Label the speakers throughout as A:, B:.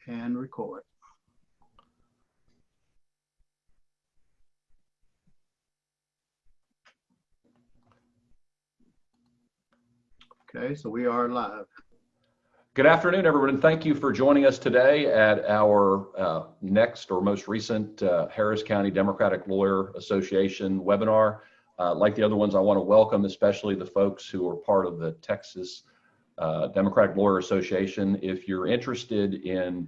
A: and record. Okay, so we are live.
B: Good afternoon, everyone, and thank you for joining us today at our next or most recent Harris County Democratic Lawyer Association webinar. Like the other ones, I want to welcome especially the folks who are part of the Texas Democratic Lawyer Association. If you're interested in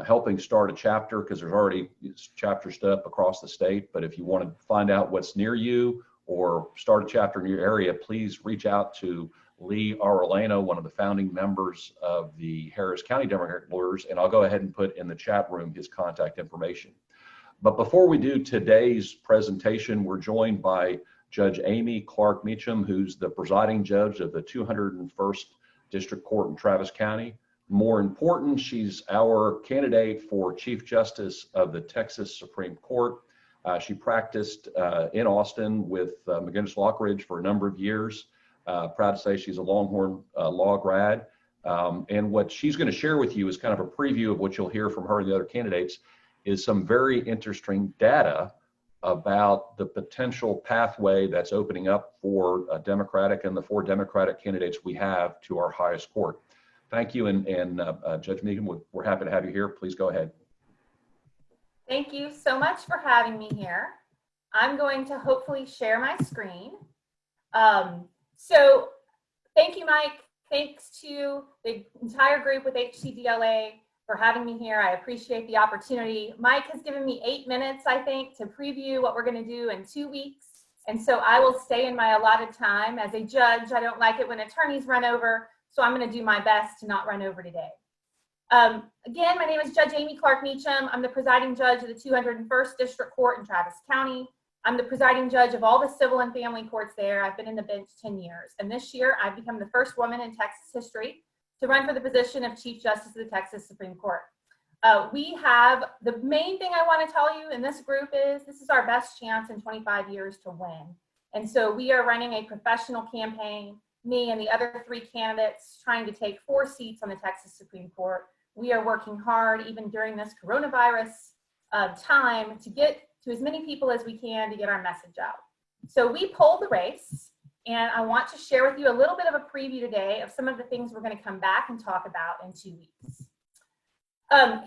B: helping start a chapter, because there's already chapter stuff across the state, but if you want to find out what's near you or start a chapter in your area, please reach out to Lee Arolano, one of the founding members of the Harris County Democratic Lawyers, and I'll go ahead and put in the chat room his contact information. But before we do today's presentation, we're joined by Judge Amy Clark Meachum, who's the presiding judge of the 201st District Court in Travis County. More important, she's our candidate for Chief Justice of the Texas Supreme Court. She practiced in Austin with McGinnis Lockridge for a number of years. Proud to say she's a Longhorn law grad. And what she's going to share with you is kind of a preview of what you'll hear from her and the other candidates is some very interesting data about the potential pathway that's opening up for Democratic and the 4 Democratic candidates we have to our highest court. Thank you, and Judge Meachum, we're happy to have you here. Please go ahead.
C: Thank you so much for having me here. I'm going to hopefully share my screen. So thank you, Mike. Thanks to the entire group with HCDLA for having me here. I appreciate the opportunity. Mike has given me 8 minutes, I think, to preview what we're going to do in 2 weeks. And so I will stay in my allotted time. As a judge, I don't like it when attorneys run over, so I'm going to do my best to not run over today. Again, my name is Judge Amy Clark Meachum. I'm the presiding judge of the 201st District Court in Travis County. I'm the presiding judge of all the civil and family courts there. I've been in the bench 10 years. And this year, I've become the first woman in Texas history to run for the position of Chief Justice of the Texas Supreme Court. We have, the main thing I want to tell you in this group is this is our best chance in 25 years to win. And so we are running a professional campaign, me and the other 3 candidates trying to take 4 seats on the Texas Supreme Court. We are working hard, even during this coronavirus time, to get to as many people as we can to get our message out. So we polled the race, and I want to share with you a little bit of a preview today of some of the things we're going to come back and talk about in 2 weeks.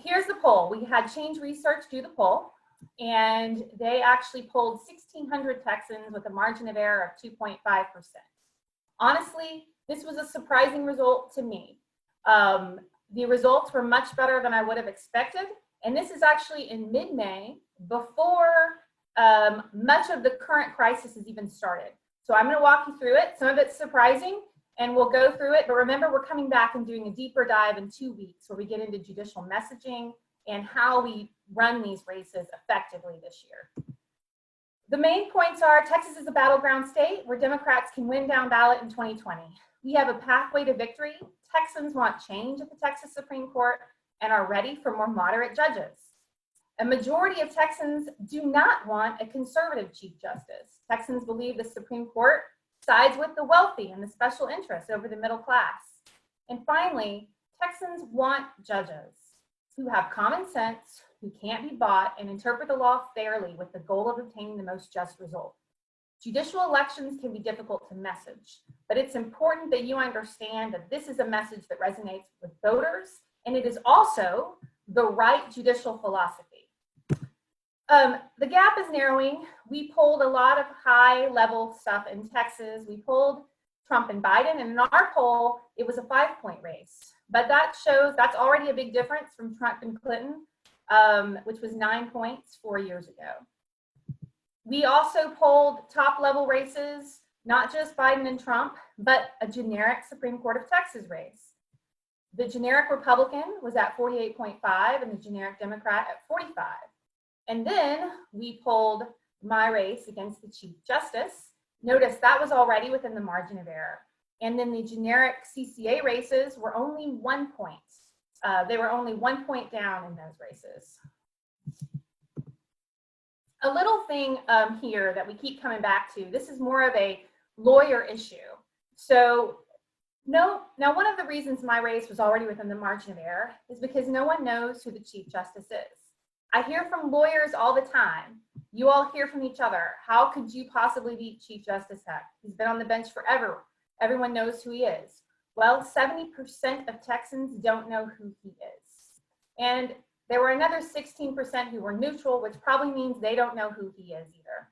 C: Here's the poll. We had Change Research do the poll, and they actually polled 1,600 Texans with a margin of error of 2.5%. Honestly, this was a surprising result to me. The results were much better than I would have expected, and this is actually in mid-May, before much of the current crisis has even started. So I'm going to walk you through it. Some of it's surprising, and we'll go through it. But remember, we're coming back and doing a deeper dive in 2 weeks where we get into judicial messaging and how we run these races effectively this year. The main points are Texas is a battleground state where Democrats can win down ballot in 2020. We have a pathway to victory. Texans want change at the Texas Supreme Court and are ready for more moderate judges. A majority of Texans do not want a conservative Chief Justice. Texans believe the Supreme Court sides with the wealthy and the special interests over the middle class. And finally, Texans want judges who have common sense, who can't be bought, and interpret the law fairly with the goal of obtaining the most just result. Judicial elections can be difficult to message, but it's important that you understand that this is a message that resonates with voters, and it is also the right judicial philosophy. The gap is narrowing. We polled a lot of high-level stuff in Texas. We polled Trump and Biden, and in our poll, it was a 5-point race. But that shows that's already a big difference from Trump and Clinton, which was 9 points 4 years ago. We also polled top-level races, not just Biden and Trump, but a generic Supreme Court of Texas race. The generic Republican was at 48.5 and the generic Democrat at 45. And then we polled my race against the Chief Justice. Notice that was already within the margin of error. And then the generic CCA races were only 1 point. They were only 1 point down in those races. A little thing here that we keep coming back to, this is more of a lawyer issue. So No. Now, one of the reasons my race was already within the margin of error is because no one knows who the Chief Justice is. I hear from lawyers all the time. You all hear from each other. How could you possibly beat Chief Justice Heck? He's been on the bench forever. Everyone knows who he is. Well, 70% of Texans don't know who he is. And there were another 16% who were neutral, which probably means they don't know who he is either.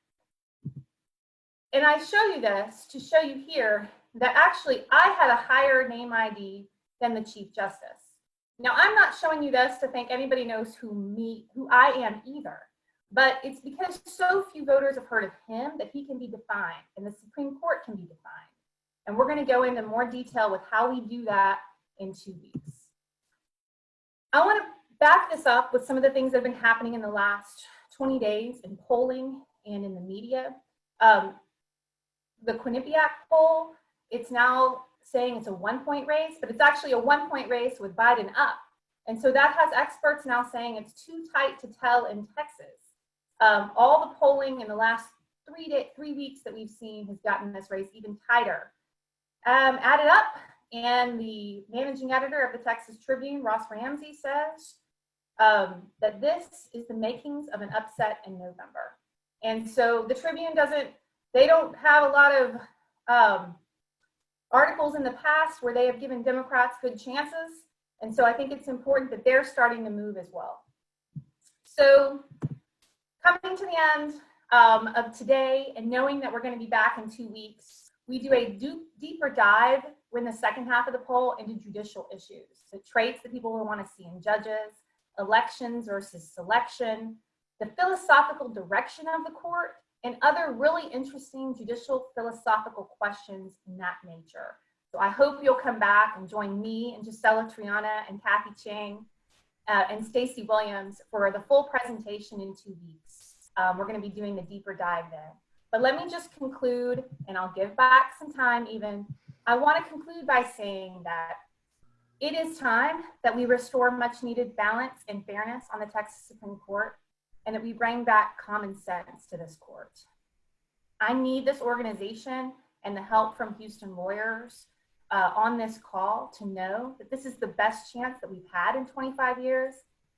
C: And I show you this to show you here that actually I had a higher name ID than the Chief Justice. Now, I'm not showing you this to think anybody knows who I am either, but it's because so few voters have heard of him that he can be defined and the Supreme Court can be defined. And we're going to go into more detail with how we do that in 2 weeks. I want to back this up with some of the things that have been happening in the last 20 days in polling and in the media. The Quinnipiac poll, it's now saying it's a 1-point race, but it's actually a 1-point race with Biden up. And so that has experts now saying it's too tight to tell in Texas. All the polling in the last 3 weeks that we've seen has gotten this race even tighter. Added up, and the managing editor of the Texas Tribune, Ross Ramsey, says that this is the makings of an upset in November. And so the Tribune they don't have a lot of articles in the past where they have given Democrats good chances. And so I think it's important that they're starting to move as well. So coming to the end of today and knowing that we're going to be back in 2 weeks, we do a deeper dive in the second half of the poll into judicial issues, the traits that people will want to see in judges, elections versus selection, the philosophical direction of the court, and other really interesting judicial philosophical questions in that nature. So I hope you'll come back and join me and Gisela Triana and Kathy Chang and Stacey Williams for the full presentation in 2 weeks. We're going to be doing the deeper dive then. But let me just conclude, and I'll give back some time even. I want to conclude by saying that it is time that we restore much needed balance and fairness on the Texas Supreme Court, and that we bring back common sense to this court. I need this organization and the help from Houston lawyers on this call to know that this is the best chance that we've had in 25 years.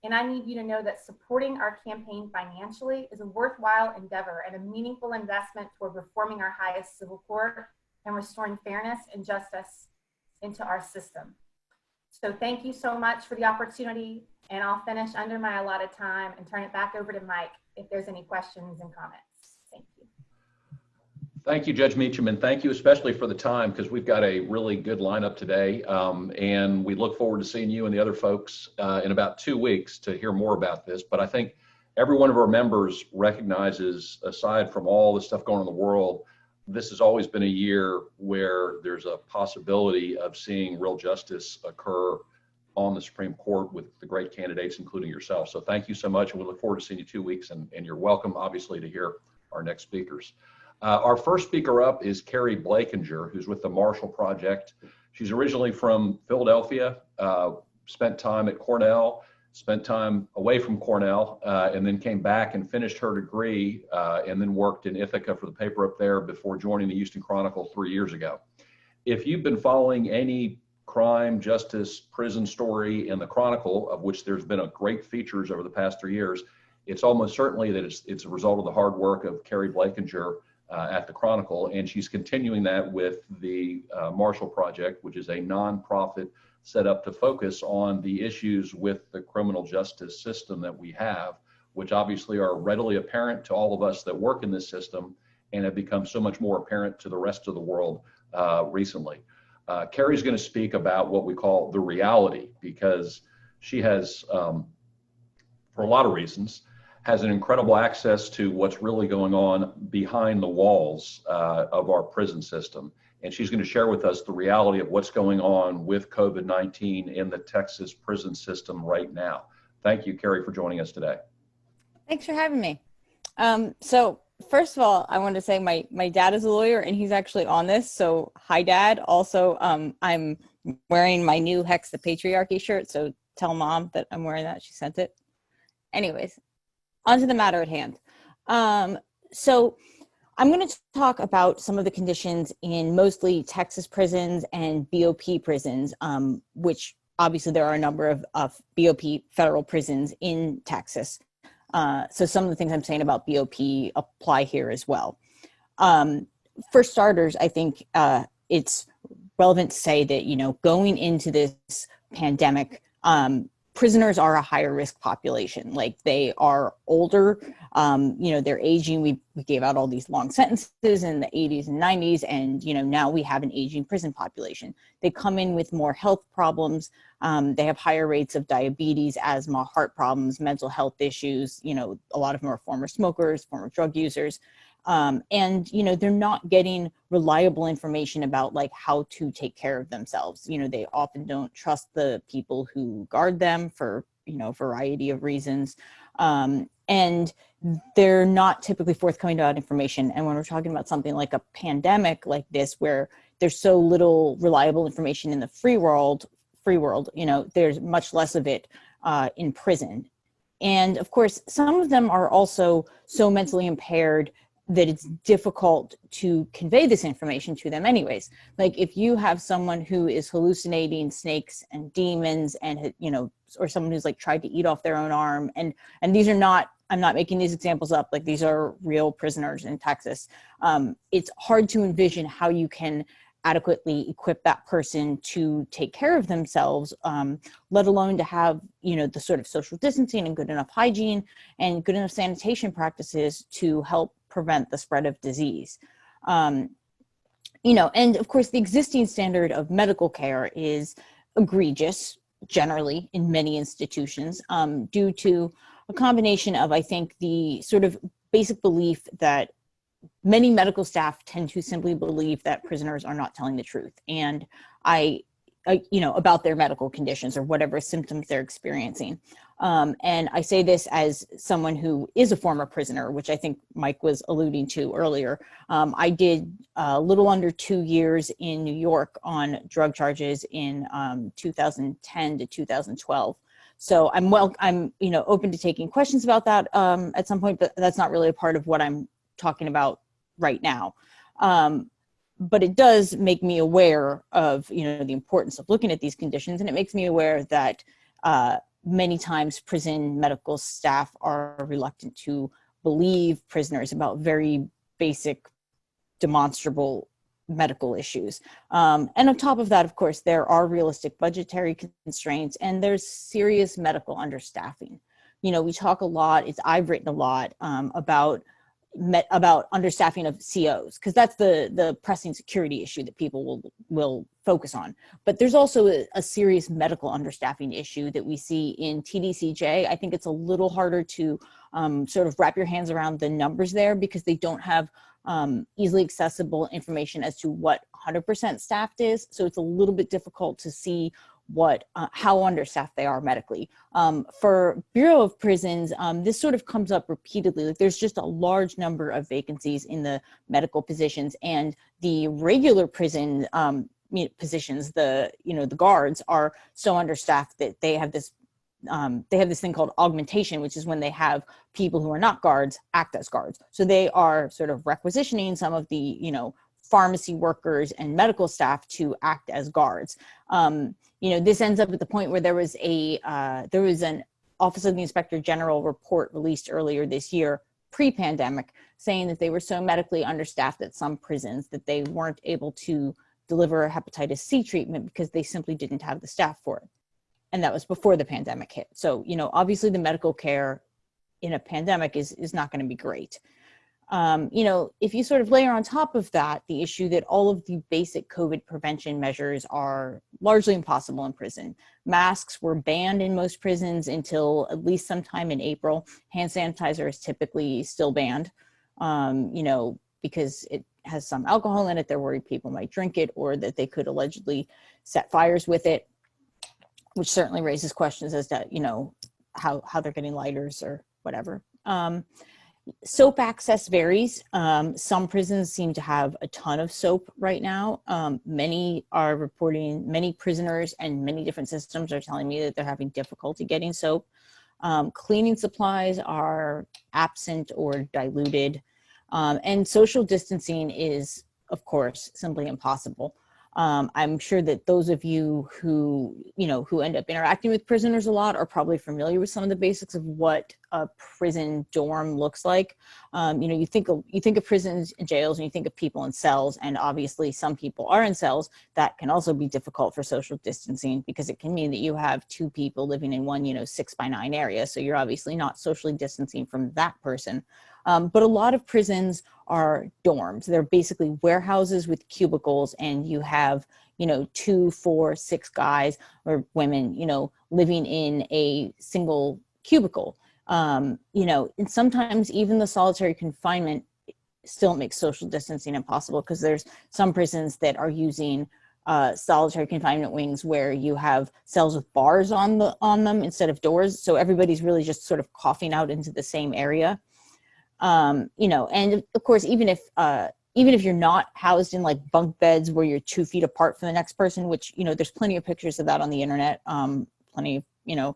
C: And I need you to know that supporting our campaign financially is a worthwhile endeavor and a meaningful investment toward reforming our highest civil court and restoring fairness and justice into our system. So thank you so much for the opportunity, and I'll finish under my allotted time and turn it back over to Mike if there's any questions and comments. Thank you.
B: Thank you, Judge Meachum, and thank you especially for the time, because we've got a really good lineup today, and we look forward to seeing you and the other folks in about 2 weeks to hear more about this. But I think every one of our members recognizes, aside from all the stuff going on in the world, this has always been a year where there's a possibility of seeing real justice occur on the Supreme Court with the great candidates, including yourself. So thank you so much, and we look forward to seeing you 2 weeks, and you're welcome, obviously, to hear our next speakers. Our first speaker up is Keri Blakinger, who's with the Marshall Project. She's originally from Philadelphia, spent time at Cornell, spent time away from Cornell, and then came back and finished her degree, and then worked in Ithaca for the paper up there before joining the Houston Chronicle 3 years ago. If you've been following any crime, justice, prison story in the Chronicle, of which there's been a great features over the past 3 years, it's almost certainly that it's a result of the hard work of Keri Blakinger at the Chronicle, and she's continuing that with the Marshall Project, which is a nonprofit set up to focus on the issues with the criminal justice system that we have, which obviously are readily apparent to all of us that work in this system and have become so much more apparent to the rest of the world recently. Keri's going to speak about what we call the reality, because she has, for a lot of reasons, has an incredible access to what's really going on behind the walls of our prison system. And she's going to share with us the reality of what's going on with COVID-19 in the Texas prison system right now. Thank you, Keri, for joining us today.
D: Thanks for having me. So first of all, I wanted to say my dad is a lawyer and he's actually on this. So hi, Dad. Also, I'm wearing my new Hex the Patriarchy shirt. So tell Mom that I'm wearing that. She sent it. Anyways, on to the matter at hand. So I'm going to talk about some of the conditions in mostly Texas prisons and BOP prisons, which obviously there are a number of BOP federal prisons in Texas. So some of the things I'm saying about BOP apply here as well. For starters, I think it's relevant to say that, you know, going into this pandemic, prisoners are a higher risk population. Like, they are older, you know, they're aging. We gave out all these long sentences in the 80s and 90s, and, you know, now we have an aging prison population. They come in with more health problems. They have higher rates of diabetes, asthma, heart problems, mental health issues. You know, a lot of them are former smokers, former drug users. And, you know, they're not getting reliable information about like how to take care of themselves. You know, they often don't trust the people who guard them for, you know, a variety of reasons. And they're not typically forthcoming about information. And when we're talking about something like a pandemic like this, where there's so little reliable information in the free world, you know, there's much less of it in prison. And of course, some of them are also so mentally impaired that it's difficult to convey this information to them anyways. Like, if you have someone who is hallucinating snakes and demons and, you know, or someone who's like tried to eat off their own arm, and these are not, I'm not making these examples up, like these are real prisoners in Texas. It's hard to envision how you can adequately equip that person to take care of themselves, let alone to have, you know, the sort of social distancing and good enough hygiene and good enough sanitation practices to help prevent the spread of disease. You know, and of course, the existing standard of medical care is egregious, generally, in many institutions, due to a combination of, I think, the sort of basic belief that many medical staff tend to simply believe that prisoners are not telling the truth, and you know, about their medical conditions or whatever symptoms they're experiencing. And I say this as someone who is a former prisoner, which I think Mike was alluding to earlier. I did a little under 2 years in New York on drug charges in 2010 to 2012. So I'm you know, open to taking questions about that at some point, but that's not really a part of what I'm talking about right now. But it does make me aware of, you know, the importance of looking at these conditions, and it makes me aware that many times prison medical staff are reluctant to believe prisoners about very basic, demonstrable medical issues. And on top of that, of course, there are realistic budgetary constraints, and there's serious medical understaffing. You know, we talk a lot, I've written a lot about understaffing of COs, because that's the pressing security issue that people will focus on. But there's also a serious medical understaffing issue that we see in TDCJ. I think it's a little harder to sort of wrap your hands around the numbers there, because they don't have easily accessible information as to what 100% staffed is. So it's a little bit difficult to see what how understaffed they are medically. For Bureau of Prisons, this sort of comes up repeatedly. Like, there's just a large number of vacancies in the medical positions, and the regular prison positions, the guards, are so understaffed that they have this thing called augmentation, which is when they have people who are not guards act as guards. So they are sort of requisitioning some of the, you know, pharmacy workers and medical staff to act as guards. You know, this ends up at the point where there was an Office of the Inspector General report released earlier this year, pre-pandemic, saying that they were so medically understaffed at some prisons that they weren't able to deliver a hepatitis C treatment because they simply didn't have the staff for it. And that was before the pandemic hit. So, you know, obviously the medical care in a pandemic is not going to be great. You know, if you sort of layer on top of that the issue that all of the basic COVID prevention measures are largely impossible in prison. Masks were banned in most prisons until at least sometime in April. Hand sanitizer is typically still banned, you know, because it has some alcohol in it. They're worried people might drink it, or that they could allegedly set fires with it, which certainly raises questions as to, you know, how they're getting lighters or whatever. Soap access varies. Some prisons seem to have a ton of soap right now. Many are reporting, many prisoners and many different systems are telling me that they're having difficulty getting soap. Cleaning supplies are absent or diluted. And social distancing is, of course, simply impossible. I'm sure that those of you who end up interacting with prisoners a lot are probably familiar with some of the basics of what a prison dorm looks like. You think of prisons and jails, and you think of people in cells, and obviously some people are in cells. That can also be difficult for social distancing, because it can mean that you have two people living in one 6x9 area. So you're obviously not socially distancing from that person. But a lot of prisons are dorms. They're basically warehouses with cubicles, and you have, 2, 4, 6 guys or women, living in a single cubicle. And sometimes even the solitary confinement still makes social distancing impossible, because there's some prisons that are using solitary confinement wings where you have cells with bars on them instead of doors. So everybody's really just sort of coughing out into the same area. And of course, even if you're not housed in like bunk beds where you're 2 feet apart from the next person, which, there's plenty of pictures of that on the internet, plenty of,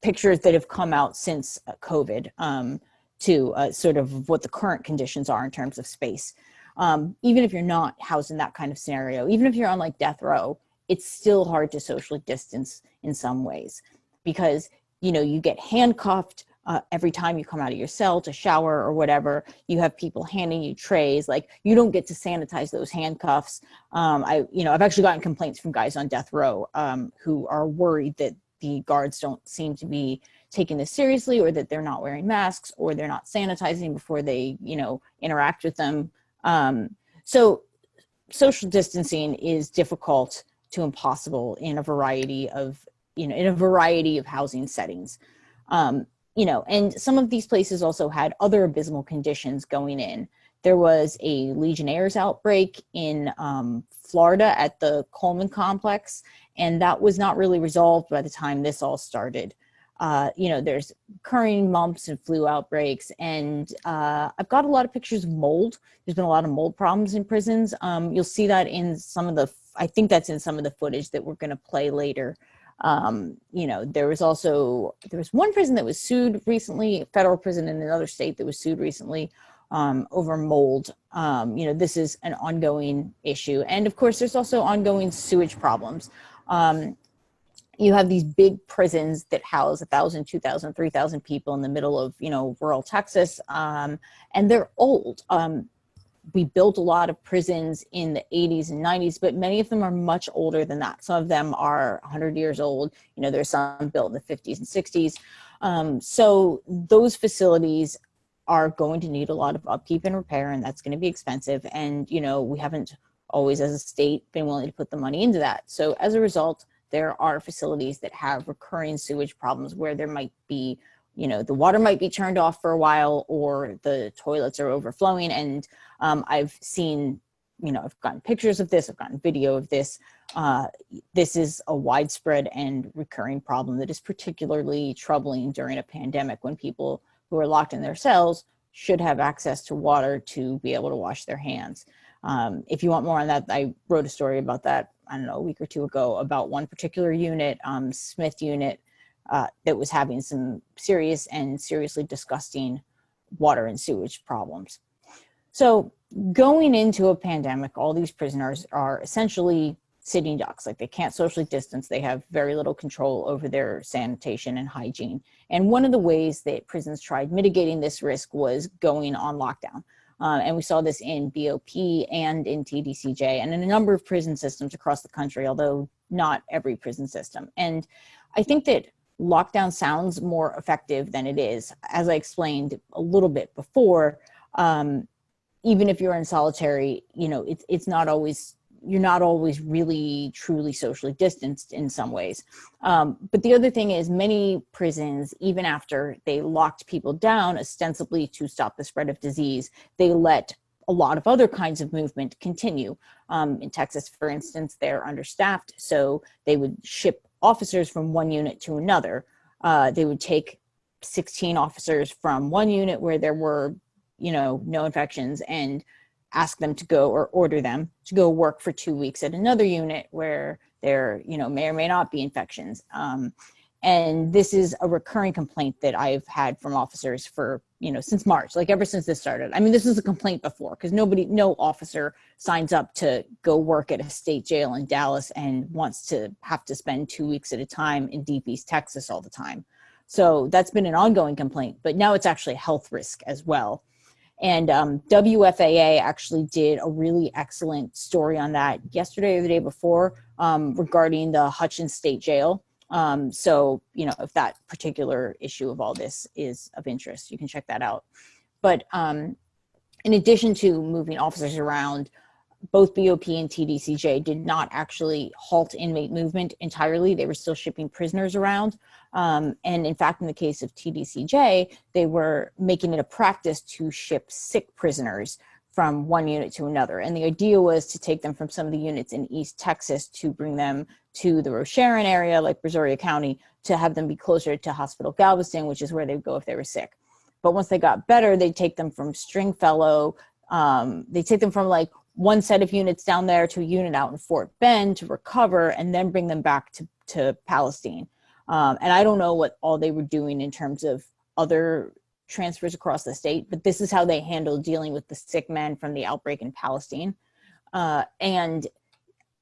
D: pictures that have come out since COVID, to sort of what the current conditions are in terms of space. Even if you're not housed in that kind of scenario, even if you're on like death row, it's still hard to socially distance in some ways, because, you get handcuffed every time you come out of your cell to shower or whatever. You have people handing you trays. Like, you don't get to sanitize those handcuffs. I've actually gotten complaints from guys on death row who are worried that the guards don't seem to be taking this seriously, or that they're not wearing masks, or they're not sanitizing before they, interact with them. So social distancing is difficult to impossible in a variety of housing settings. And some of these places also had other abysmal conditions going in. There was a Legionnaires outbreak in Florida at the Coleman complex, and that was not really resolved by the time this all started. There's recurring mumps and flu outbreaks, and I've got a lot of pictures of mold. There's been a lot of mold problems in prisons. You'll see that in I think that's in some of the footage that we're going to play later. There was one prison that was sued recently, a federal prison in another state that was sued recently over mold. This is an ongoing issue. And of course, there's also ongoing sewage problems. You have these big prisons that house 1,000, 2,000, 3,000 people in the middle of, rural Texas, and they're old. We built a lot of prisons in the 80s and 90s, but many of them are much older than that. Some of them are 100 years old. There's some built in the 50s and 60s. So those facilities are going to need a lot of upkeep and repair, and that's going to be expensive. And, we haven't always, as a state, been willing to put the money into that. So as a result, there are facilities that have recurring sewage problems where there might be, the water might be turned off for a while, or the toilets are overflowing. And I've seen, I've gotten pictures of this, I've gotten video of this. This is a widespread and recurring problem that is particularly troubling during a pandemic, when people who are locked in their cells should have access to water to be able to wash their hands. If you want more on that, I wrote a story about that, I don't know, a week or two ago, about one particular unit, Smith unit, that was having some serious and seriously disgusting water and sewage problems. So going into a pandemic, all these prisoners are essentially sitting ducks. Like, they can't socially distance. They have very little control over their sanitation and hygiene. And one of the ways that prisons tried mitigating this risk was going on lockdown. And we saw this in BOP and in TDCJ and in a number of prison systems across the country, although not every prison system. And I think that lockdown sounds more effective than it is. As I explained a little bit before, even if you're in solitary, it's not always, you're not always really truly socially distanced in some ways. But the other thing is, many prisons, even after they locked people down ostensibly to stop the spread of disease, they let a lot of other kinds of movement continue. In Texas, for instance, they're understaffed, so they would ship officers from one unit to another. They would take 16 officers from one unit where there were, no infections, and ask them to go, or order them to go work for 2 weeks at another unit where there, may or may not be infections. And this is a recurring complaint that I've had from officers for since March, like ever since this started. I mean, this was a complaint before because no officer signs up to go work at a state jail in Dallas and wants to have to spend 2 weeks at a time in Deep East Texas all the time. So that's been an ongoing complaint, but now it's actually a health risk as well. And WFAA actually did a really excellent story on that yesterday or the day before regarding the Hutchins State Jail. So, if that particular issue of all this is of interest, you can check that out. But in addition to moving officers around, both BOP and TDCJ did not actually halt inmate movement entirely. They were still shipping prisoners around. And in fact, in the case of TDCJ, they were making it a practice to ship sick prisoners from one unit to another. And the idea was to take them from some of the units in East Texas to bring them to the Rocheron area, like Brazoria County, to have them be closer to Hospital Galveston, which is where they'd go if they were sick. But once they got better, they'd take them from Stringfellow. They'd take them from like one set of units down there to a unit out in Fort Bend to recover and then bring them back to Palestine. And I don't know what all they were doing in terms of other transfers across the state, but this is how they handled dealing with the sick men from the outbreak in Palestine. And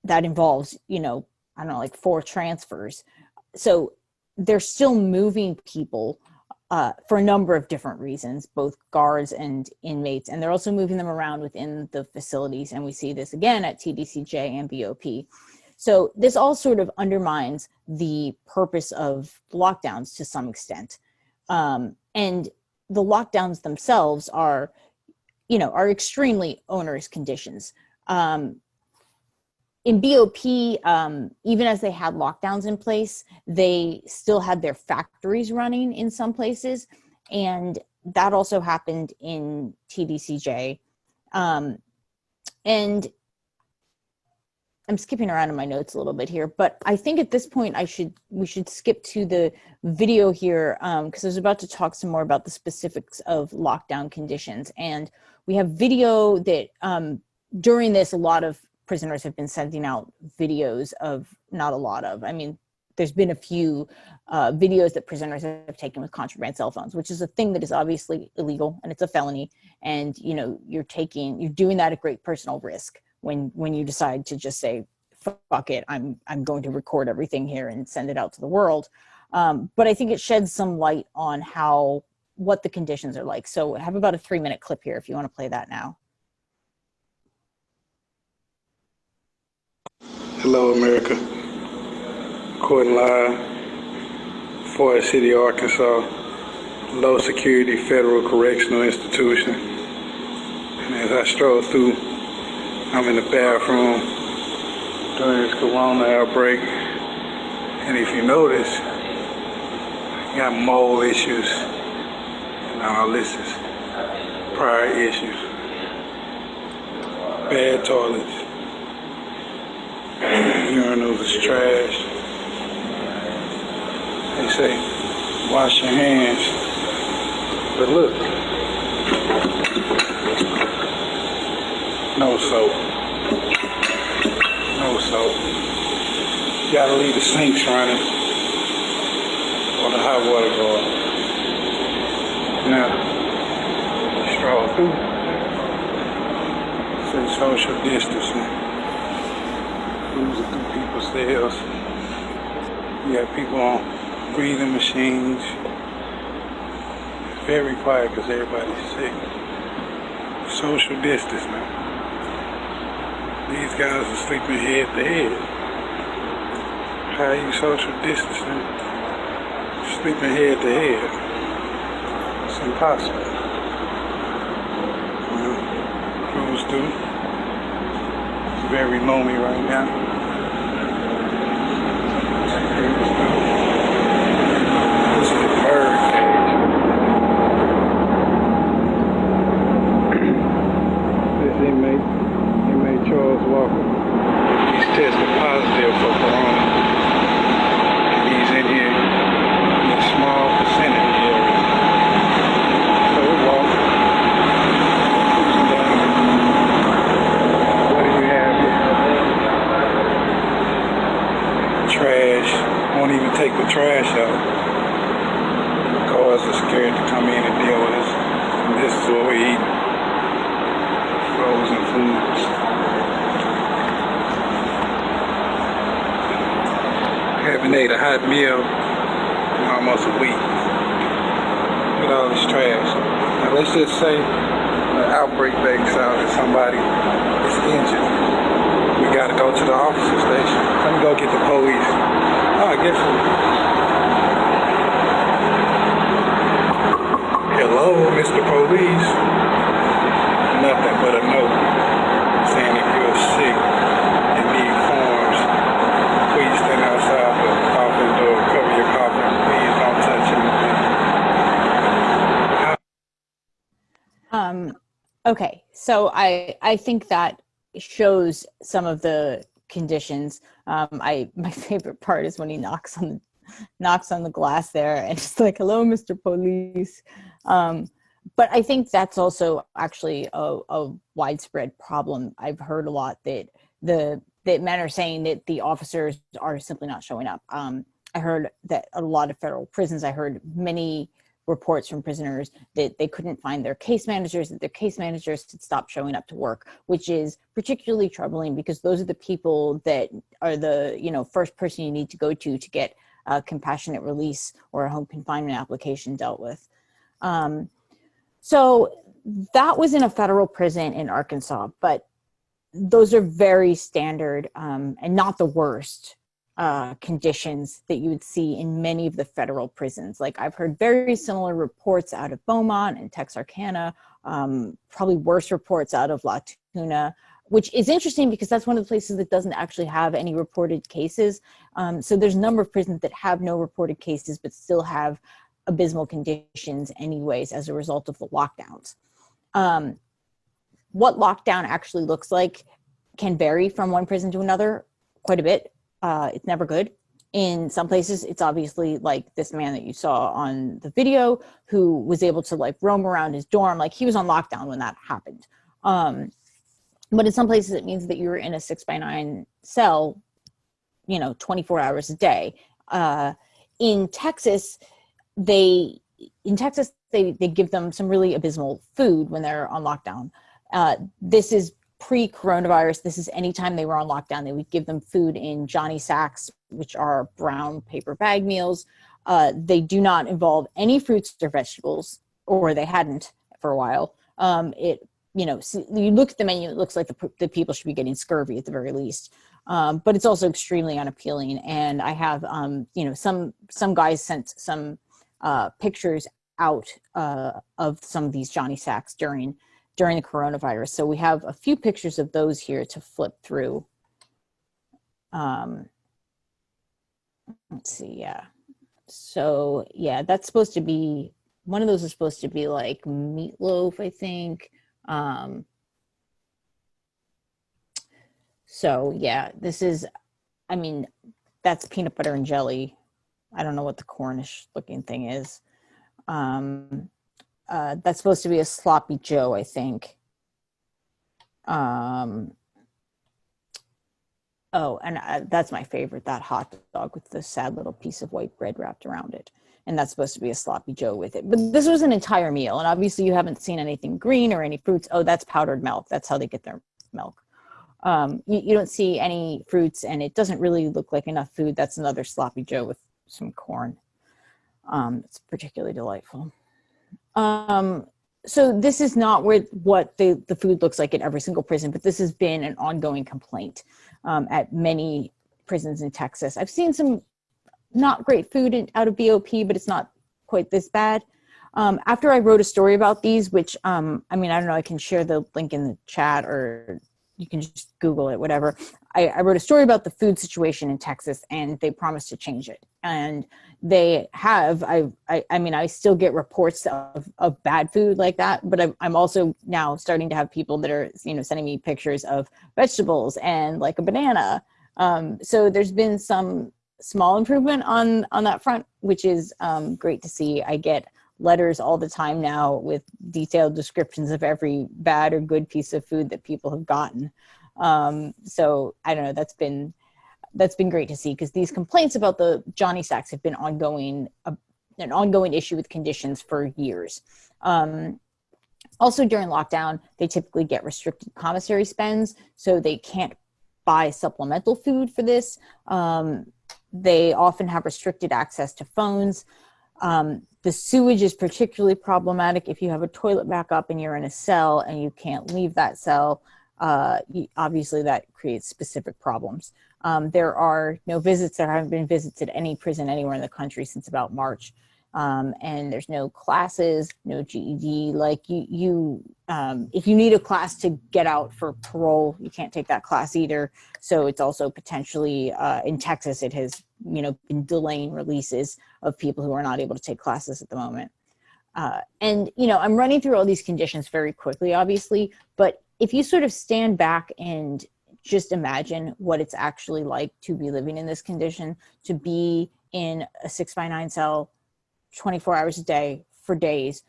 D: that involves, like 4 transfers. So they're still moving people for a number of different reasons, both guards and inmates, and they're also moving them around within the facilities. And we see this again at TDCJ and BOP. So this all sort of undermines the purpose of lockdowns to some extent. And the lockdowns themselves are extremely onerous conditions. In BOP, even as they had lockdowns in place, they still had their factories running in some places. And that also happened in TDCJ. And I'm skipping around in my notes a little bit here, but I think at this point we should skip to the video here because I was about to talk some more about the specifics of lockdown conditions. And we have video that during this, a lot of prisoners have been sending out videos of, not a lot of, I mean, there's been a few videos that prisoners have taken with contraband cell phones, which is a thing that is obviously illegal and it's a felony. And, you're doing that at great personal risk when you decide to just say, fuck it, I'm going to record everything here and send it out to the world. But I think it sheds some light on what the conditions are like. So I have about a 3-minute clip here if you want to play that now.
E: Hello, America. Recording live, Forest City, Arkansas, low security federal correctional institution. And as I stroll through, I'm in the bathroom during this corona outbreak. And if you notice, I got mold issues. And all this is prior issues. Bad toilets. Urinals is trash. They say, wash your hands. But look, no soap. No soap. You gotta leave the sinks running or the hot water going. Now, stroll through. Say social distancing. Cruising through people's cells. You got people on breathing machines. Very quiet because everybody's sick. Social distance now. These guys are sleeping head to head. How are you social distancing? Sleeping head to head. It's impossible. Cruise through. It's very lonely right now. This is a bird cage. This inmate Charles Walker, he's tested positive for corona. And he's in here in a small vicinity area. So we walk. What do you have here? Trash. Won't even take the trash out. Cars are scared to come in and deal with us. to what we eat. Frozen foods. Haven't ate a hot meal in almost a week. Look at all this trash. Now let's just say an outbreak breaks out and somebody is injured. We gotta go to the officer station. Let me go get the police. Oh, I guess. Hello, Mr. Police. Nothing but a note saying if you're sick and need forms, please stand outside the coffin door, cover your coffin. Please don't touch anything.
D: Okay, so I think that shows some of the conditions. My favorite part is when he knocks on the glass there and it's like, hello, Mr. Police. But I think that's also actually a widespread problem. I've heard a lot that men are saying that the officers are simply not showing up. I heard that a lot of federal prisons, I heard many reports from prisoners that they couldn't find their case managers, that their case managers had stopped showing up to work, which is particularly troubling because those are the people that are the first person you need to go to get a compassionate release or a home confinement application dealt with. So that was in a federal prison in Arkansas, but those are very standard and not the worst conditions that you would see in many of the federal prisons. Like I've heard very similar reports out of Beaumont and Texarkana, probably worse reports out of La Tuna, which is interesting because that's one of the places that doesn't actually have any reported cases. So there's a number of prisons that have no reported cases, but still have abysmal conditions anyways as a result of the lockdowns. What lockdown actually looks like can vary from one prison to another quite a bit. It's never good. In some places, it's obviously like this man that you saw on the video who was able to like roam around his dorm. Like he was on lockdown when that happened. But in some places, it means that you're in a 6x9 cell, 24 hours a day. In Texas, they give them some really abysmal food when they're on lockdown. This is pre-coronavirus. This is anytime they were on lockdown, they would give them food in Johnny sacks, which are brown paper bag meals. They do not involve any fruits or vegetables, or they hadn't for a while. So you look at the menu, it looks like the people should be getting scurvy at the very least. But it's also extremely unappealing. And I have, some guys sent some pictures out of some of these Johnny sacks during the coronavirus. So we have a few pictures of those here to flip through. Let's see, yeah. So yeah, that's supposed to be, one of those is supposed to be like meatloaf, I think. So yeah, this is, that's peanut butter and jelly. I don't know what the Cornish looking thing is. That's supposed to be a sloppy Joe, I think. That's my favorite, that hot dog with the sad little piece of white bread wrapped around it. And that's supposed to be a sloppy Joe with it. But this was an entire meal. And obviously you haven't seen anything green or any fruits. Oh, that's powdered milk. That's how they get their milk. You don't see any fruits, and it doesn't really look like enough food. That's another sloppy Joe with some corn. It's particularly delightful. So this is not what the food looks like at every single prison, but this has been an ongoing complaint at many prisons in Texas. I've seen some not great food out of BOP, but it's not quite this bad. After I wrote a story about these, which, I don't know, I can share the link in the chat or you can just Google it, whatever. I wrote a story about the food situation in Texas, and they promised to change it. And they have. I still get reports of bad food like that, but I'm also now starting to have people that are, sending me pictures of vegetables and like a banana. So there's been some small improvement on that front, which is great to see. I get letters all the time now with detailed descriptions of every bad or good piece of food that people have gotten. So I don't know, that's been great to see, because these complaints about the Johnny sacks have been an ongoing issue with conditions for years. Also during lockdown, they typically get restricted commissary spends, so they can't buy supplemental food for this. They often have restricted access to phones. The sewage is particularly problematic. If you have a toilet backup and you're in a cell and you can't leave that cell, obviously that creates specific problems. There are no visits. There haven't been visits at any prison anywhere in the country since about March. And there's no classes, no GED. Like if you need a class to get out for parole, you can't take that class either. So it's also potentially, in Texas, it has, been delaying releases of people who are not able to take classes at the moment. And I'm running through all these conditions very quickly, obviously, but if you sort of stand back and just imagine what it's actually like to be living in this condition, to be in a 6x9 cell 24 hours a day for days,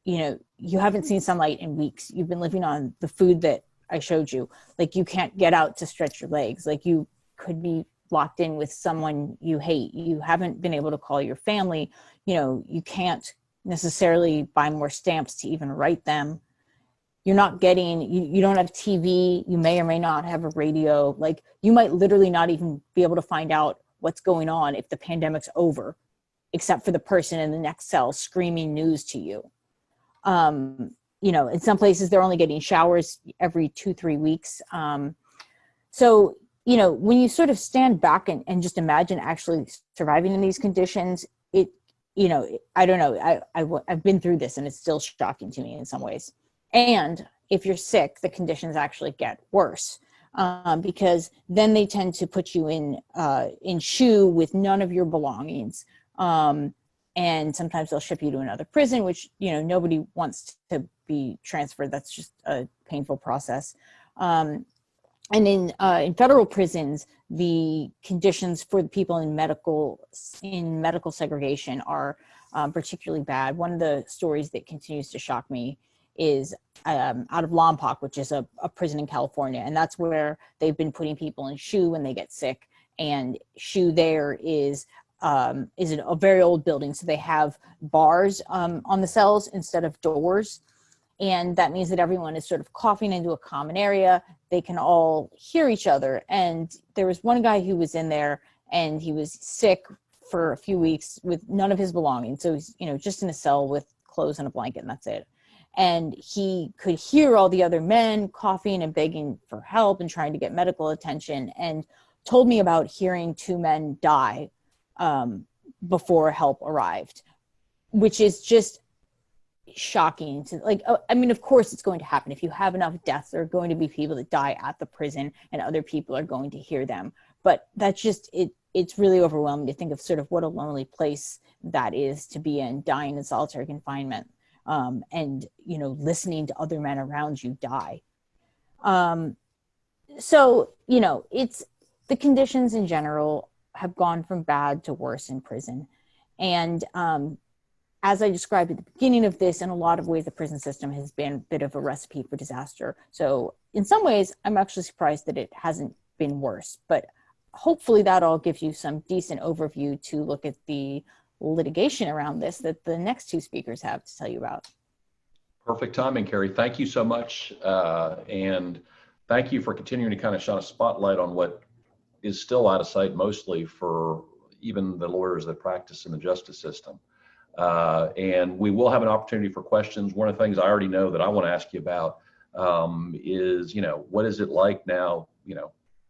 D: you haven't seen sunlight in weeks. You've been living on the food that I showed you. Like, you can't get out to stretch your legs. Like, you could be locked in with someone you hate. You haven't been able to call your family. You can't necessarily buy more stamps to even write them. You're not getting, you don't have TV. You may or may not have a radio. Like, you might literally not even be able to find out what's going on if the pandemic's over, except for the person in the next cell screaming news to you. In some places they're only getting showers every 2-3 weeks. So, when you sort of stand back and just imagine actually surviving in these conditions, I don't know, I've been through this and it's still shocking to me in some ways. And if you're sick, the conditions actually get worse, because then they tend to put you in SHU with none of your belongings. And sometimes they'll ship you to another prison, which, nobody wants to be transferred. That's just a painful process. And in federal prisons, the conditions for the people in medical segregation are particularly bad. One of the stories that continues to shock me is out of Lompoc, which is a prison in California. And that's where they've been putting people in SHU when they get sick. And SHU there is a very old building. So they have bars on the cells instead of doors. And that means that everyone is sort of coughing into a common area. They can all hear each other. And there was one guy who was in there and he was sick for a few weeks with none of his belongings. So he's, just in a cell with clothes and a blanket, and that's it. And he could hear all the other men coughing and begging for help and trying to get medical attention, and told me about hearing 2 men die before help arrived, which is just shocking to, like, of course it's going to happen. If you have enough deaths, there are going to be people that die at the prison and other people are going to hear them. But that's just, it's really overwhelming to think of sort of what a lonely place that is to be in, dying in solitary confinement, and, listening to other men around you die. So, it's, the conditions in general have gone from bad to worse in prison. And as I described at the beginning of this, in a lot of ways, the prison system has been a bit of a recipe for disaster. So in some ways, I'm actually surprised that it hasn't been worse. But hopefully that all gives you some decent overview to look at the litigation around this that the next 2 speakers have to tell you about.
B: Perfect timing, Keri. Thank you so much. And thank you for continuing to kind of shine a spotlight on what is still out of sight, mostly for even the lawyers that practice in the justice system. And we will have an opportunity for questions. One of the things I already know that I want to ask you about is, what is it like now,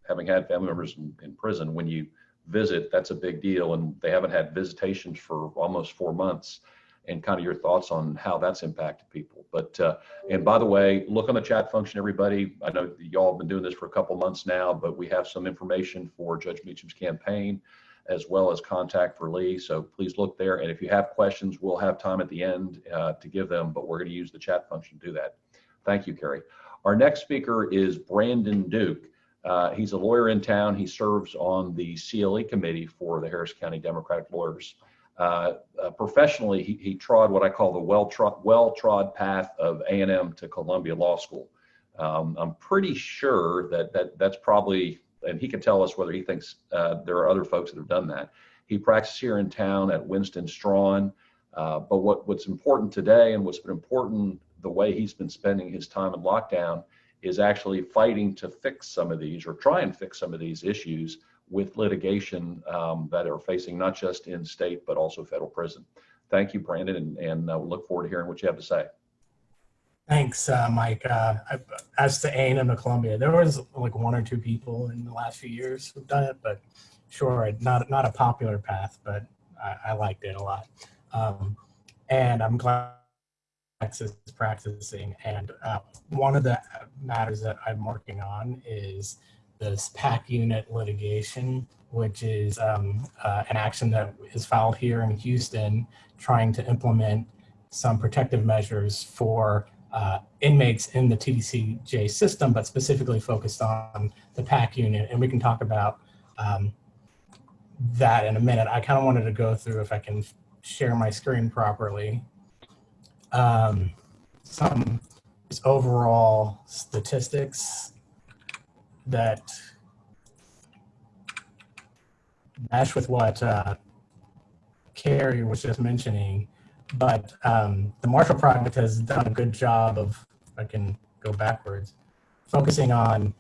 B: having had family members in prison, when you visit, that's a big deal, and they haven't had visitations for almost 4 months, and kind of your thoughts on how that's impacted people. But, and by the way, look on the chat function, everybody. I know y'all have been doing this for a couple months now, but we have some information for Judge Meachum's campaign, as well as contact for Lee. So please look there. And if you have questions, we'll have time at the end to give them, but we're going to use the chat function to do that. Thank you, Keri. Our next speaker is Brandon Duke. He's a lawyer in town. He serves on the CLE committee for the Harris County Democratic Lawyers. Professionally, he trod what I call the well-trod path of A&M to Columbia Law School. I'm pretty sure that's probably, and he can tell us whether he thinks there are other folks that have done that. He practices here in town at Winston Strawn. But what's important today, and what's been important the way he's been spending his time in lockdown is actually fighting to fix some of these, or try and fix some of these issues with litigation that are facing not just in state, but also federal prison. Thank you, Brandon, and we look forward to hearing what you have to say.
F: Thanks, Mike. As to A&M to Columbia, there was like 1 or 2 people in the last few years who've done it, but sure, not a popular path, but I liked it a lot. And I'm glad Texas is practicing. And one of the matters that I'm working on is this PAC unit litigation, which is an action that is filed here in Houston, trying to implement some protective measures for inmates in the TDCJ system, but specifically focused on the PAC unit. And we can talk about that in a minute. I kind of wanted to go through, if I can share my screen properly, some overall statistics that mesh with what Keri was just mentioning. But the Marshall Project has done a good job of, if I can go backwards, focusing on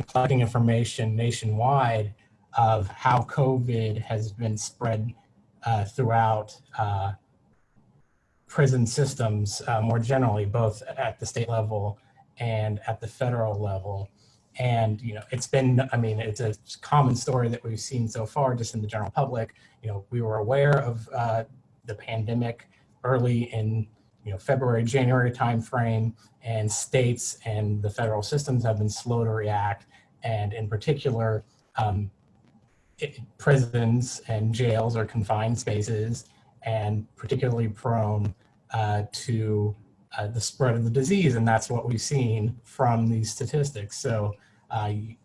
F: collecting information nationwide of how COVID has been spread throughout prison systems more generally, both at the state level and at the federal level. And, you know, it's been, I mean, it's a common story that we've seen so far just in the general public. You know, we were aware of the pandemic early in, you know, February, January timeframe, and states and the federal systems have been slow to react. And in particular, prisons and jails are confined spaces and particularly prone to the spread of the disease. And that's what we've seen from these statistics. So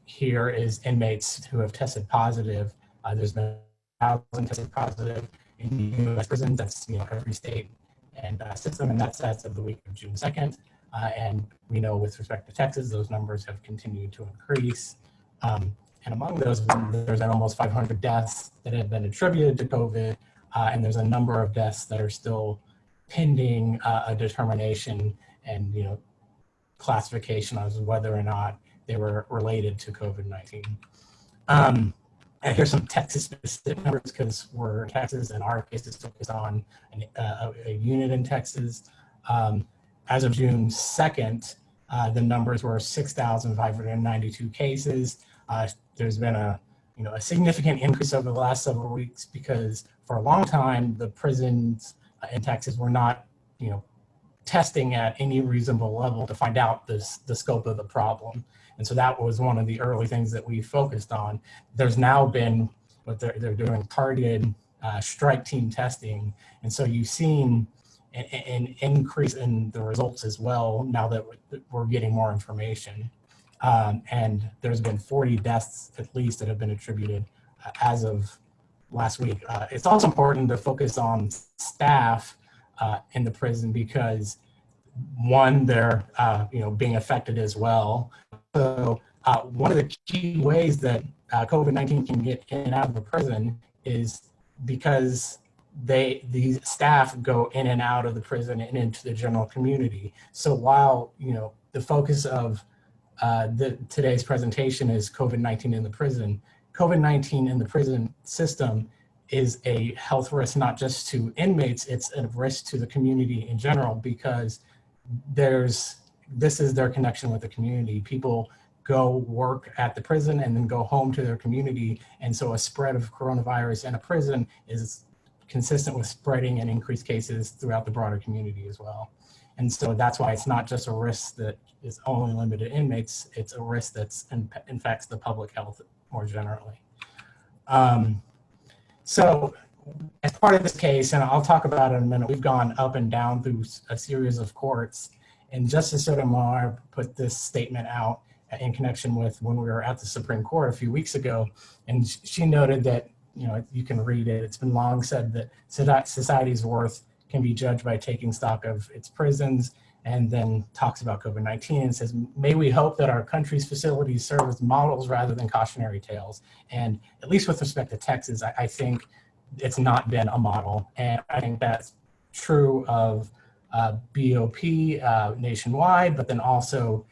F: here is inmates who have tested positive. There's been 1,000 tested positive in the U.S. prisons. That's, you know, every state and system, and that's as of the week of June 2nd. And we know with respect to Texas, those numbers have continued to increase. And among those, there's almost 500 deaths that have been attributed to COVID, and there's a number of deaths that are still pending a determination and, you know, classification as whether or not they were related to COVID-19. And here's some Texas-specific numbers because we're in Texas and our case is focused on a unit in Texas. As of June 2nd, the numbers were 6,592 cases. There's been a significant increase over the last several weeks because for a long time the prisons in Texas were not, you know, testing at any reasonable level to find out the scope of the problem. And so that was one of the early things that we focused on. There's now been what they're doing targeted strike team testing. And so you've seen an increase in the results as well now that we're getting more information. And there's been 40 deaths at least that have been attributed as of last week. It's also important to focus on staff in the prison because one, they're being affected as well. So one of the key ways that COVID-19 can get in and out of the prison is because these staff go in and out of the prison and into the general community. So while, you know, the focus of today's presentation is COVID-19 in the prison, COVID-19 in the prison system is a health risk not just to inmates, it's a risk to the community in general because this is their connection with the community. People go work at the prison and then go home to their community. And so a spread of coronavirus in a prison is consistent with spreading and increased cases throughout the broader community as well. And so that's why it's not just a risk that is only limited to inmates, it's a risk that infects the public health more generally. So as part of this case, and I'll talk about it in a minute, we've gone up and down through a series of courts, and Justice Sotomayor put this statement out in connection with when we were at the Supreme Court a few weeks ago, and she noted that, you know, you can read it, it's been long said that society's worth can be judged by taking stock of its prisons, and then talks about COVID-19 and says, may we hope that our country's facilities serve as models rather than cautionary tales. And at least with respect to Texas, I think it's not been a model. And I think that's true of BOP nationwide, but then also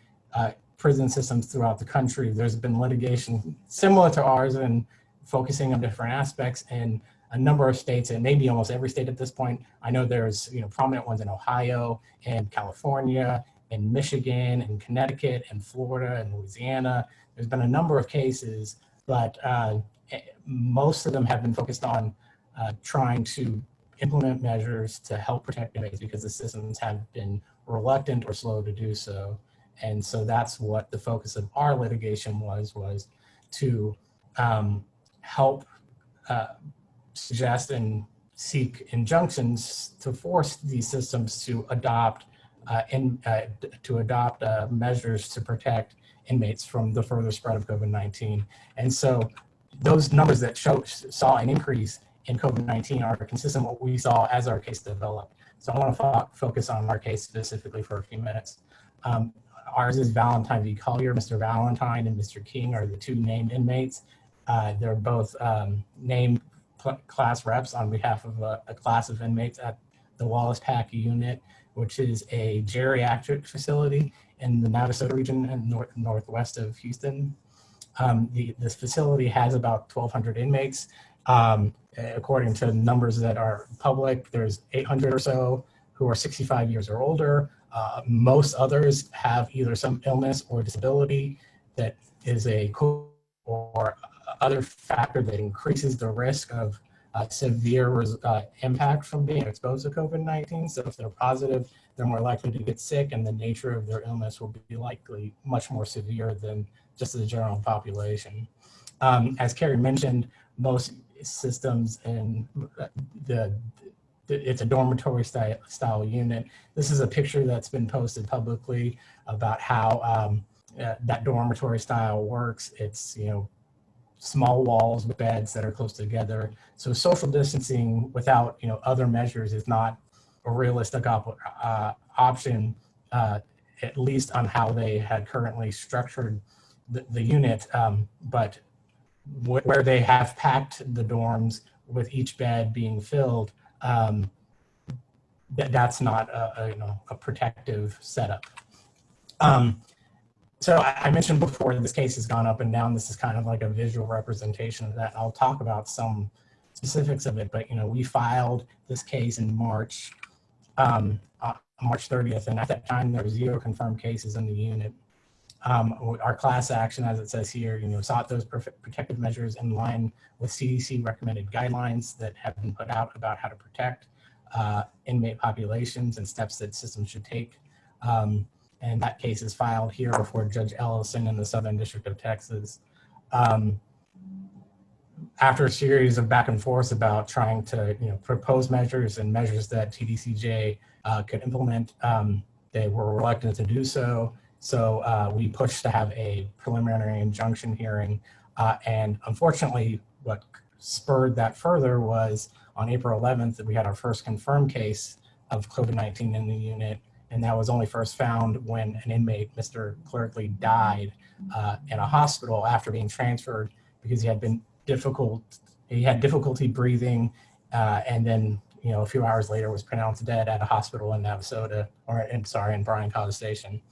F: prison systems throughout the country. There's been litigation similar to ours and focusing on different aspects in a number of states, and maybe almost every state at this point. I know there's prominent ones in Ohio and California and Michigan and Connecticut and Florida and Louisiana. There's been a number of cases, but most of them have been focused on trying to implement measures to help protect inmates because the systems have been reluctant or slow to do so. And so that's what the focus of our litigation was to help suggest and seek injunctions to force these systems to adopt measures to protect inmates from the further spread of COVID-19. And so those numbers that saw an increase in COVID-19 are consistent with what we saw as our case developed. So I want to focus on our case specifically for a few minutes. Ours is Valentine v. Collier. Mr. Valentine and Mr. King are the two named inmates. They're both named class reps on behalf of a class of inmates at the Wallace Pack unit, which is a geriatric facility in the Navasota region and northwest of Houston. This facility has about 1,200 inmates. According to numbers that are public, there's 800 or so who are 65 years or older. Most others have either some illness or disability that is or other factor that increases the risk of severe impact from being exposed to COVID-19. So if they're positive, they're more likely to get sick, and the nature of their illness will be likely much more severe than just the general population. As Keri mentioned, most systems in it's a dormitory style unit. This is a picture that's been posted publicly about how that dormitory style works. It's small walls with beds that are close together. So social distancing without other measures is not a realistic option, at least on how they had currently structured the unit. But where they have packed the dorms with each bed being filled, that's not a protective setup. So I mentioned before this case has gone up and down. This is kind of like a visual representation of that. I'll talk about some specifics of it, but we filed this case in March 30th, and at that time there were 0 confirmed cases in the unit. Our class action, as it says here, sought those protective measures in line with CDC recommended guidelines that have been put out about how to protect inmate populations and steps that systems should take. And that case is filed here before Judge Ellison in the Southern District of Texas. After a series of back and forth about trying to propose measures and measures that TDCJ could implement, they were reluctant to do so. So we pushed to have a preliminary injunction hearing. And unfortunately, what spurred that further was on April 11th that we had our first confirmed case of COVID-19 in the unit. And that was only first found when an inmate, Mr. Clerkley, died in a hospital after being transferred because he had difficulty breathing, and then a few hours later was pronounced dead at a hospital in Navasota, in Bryan College Station.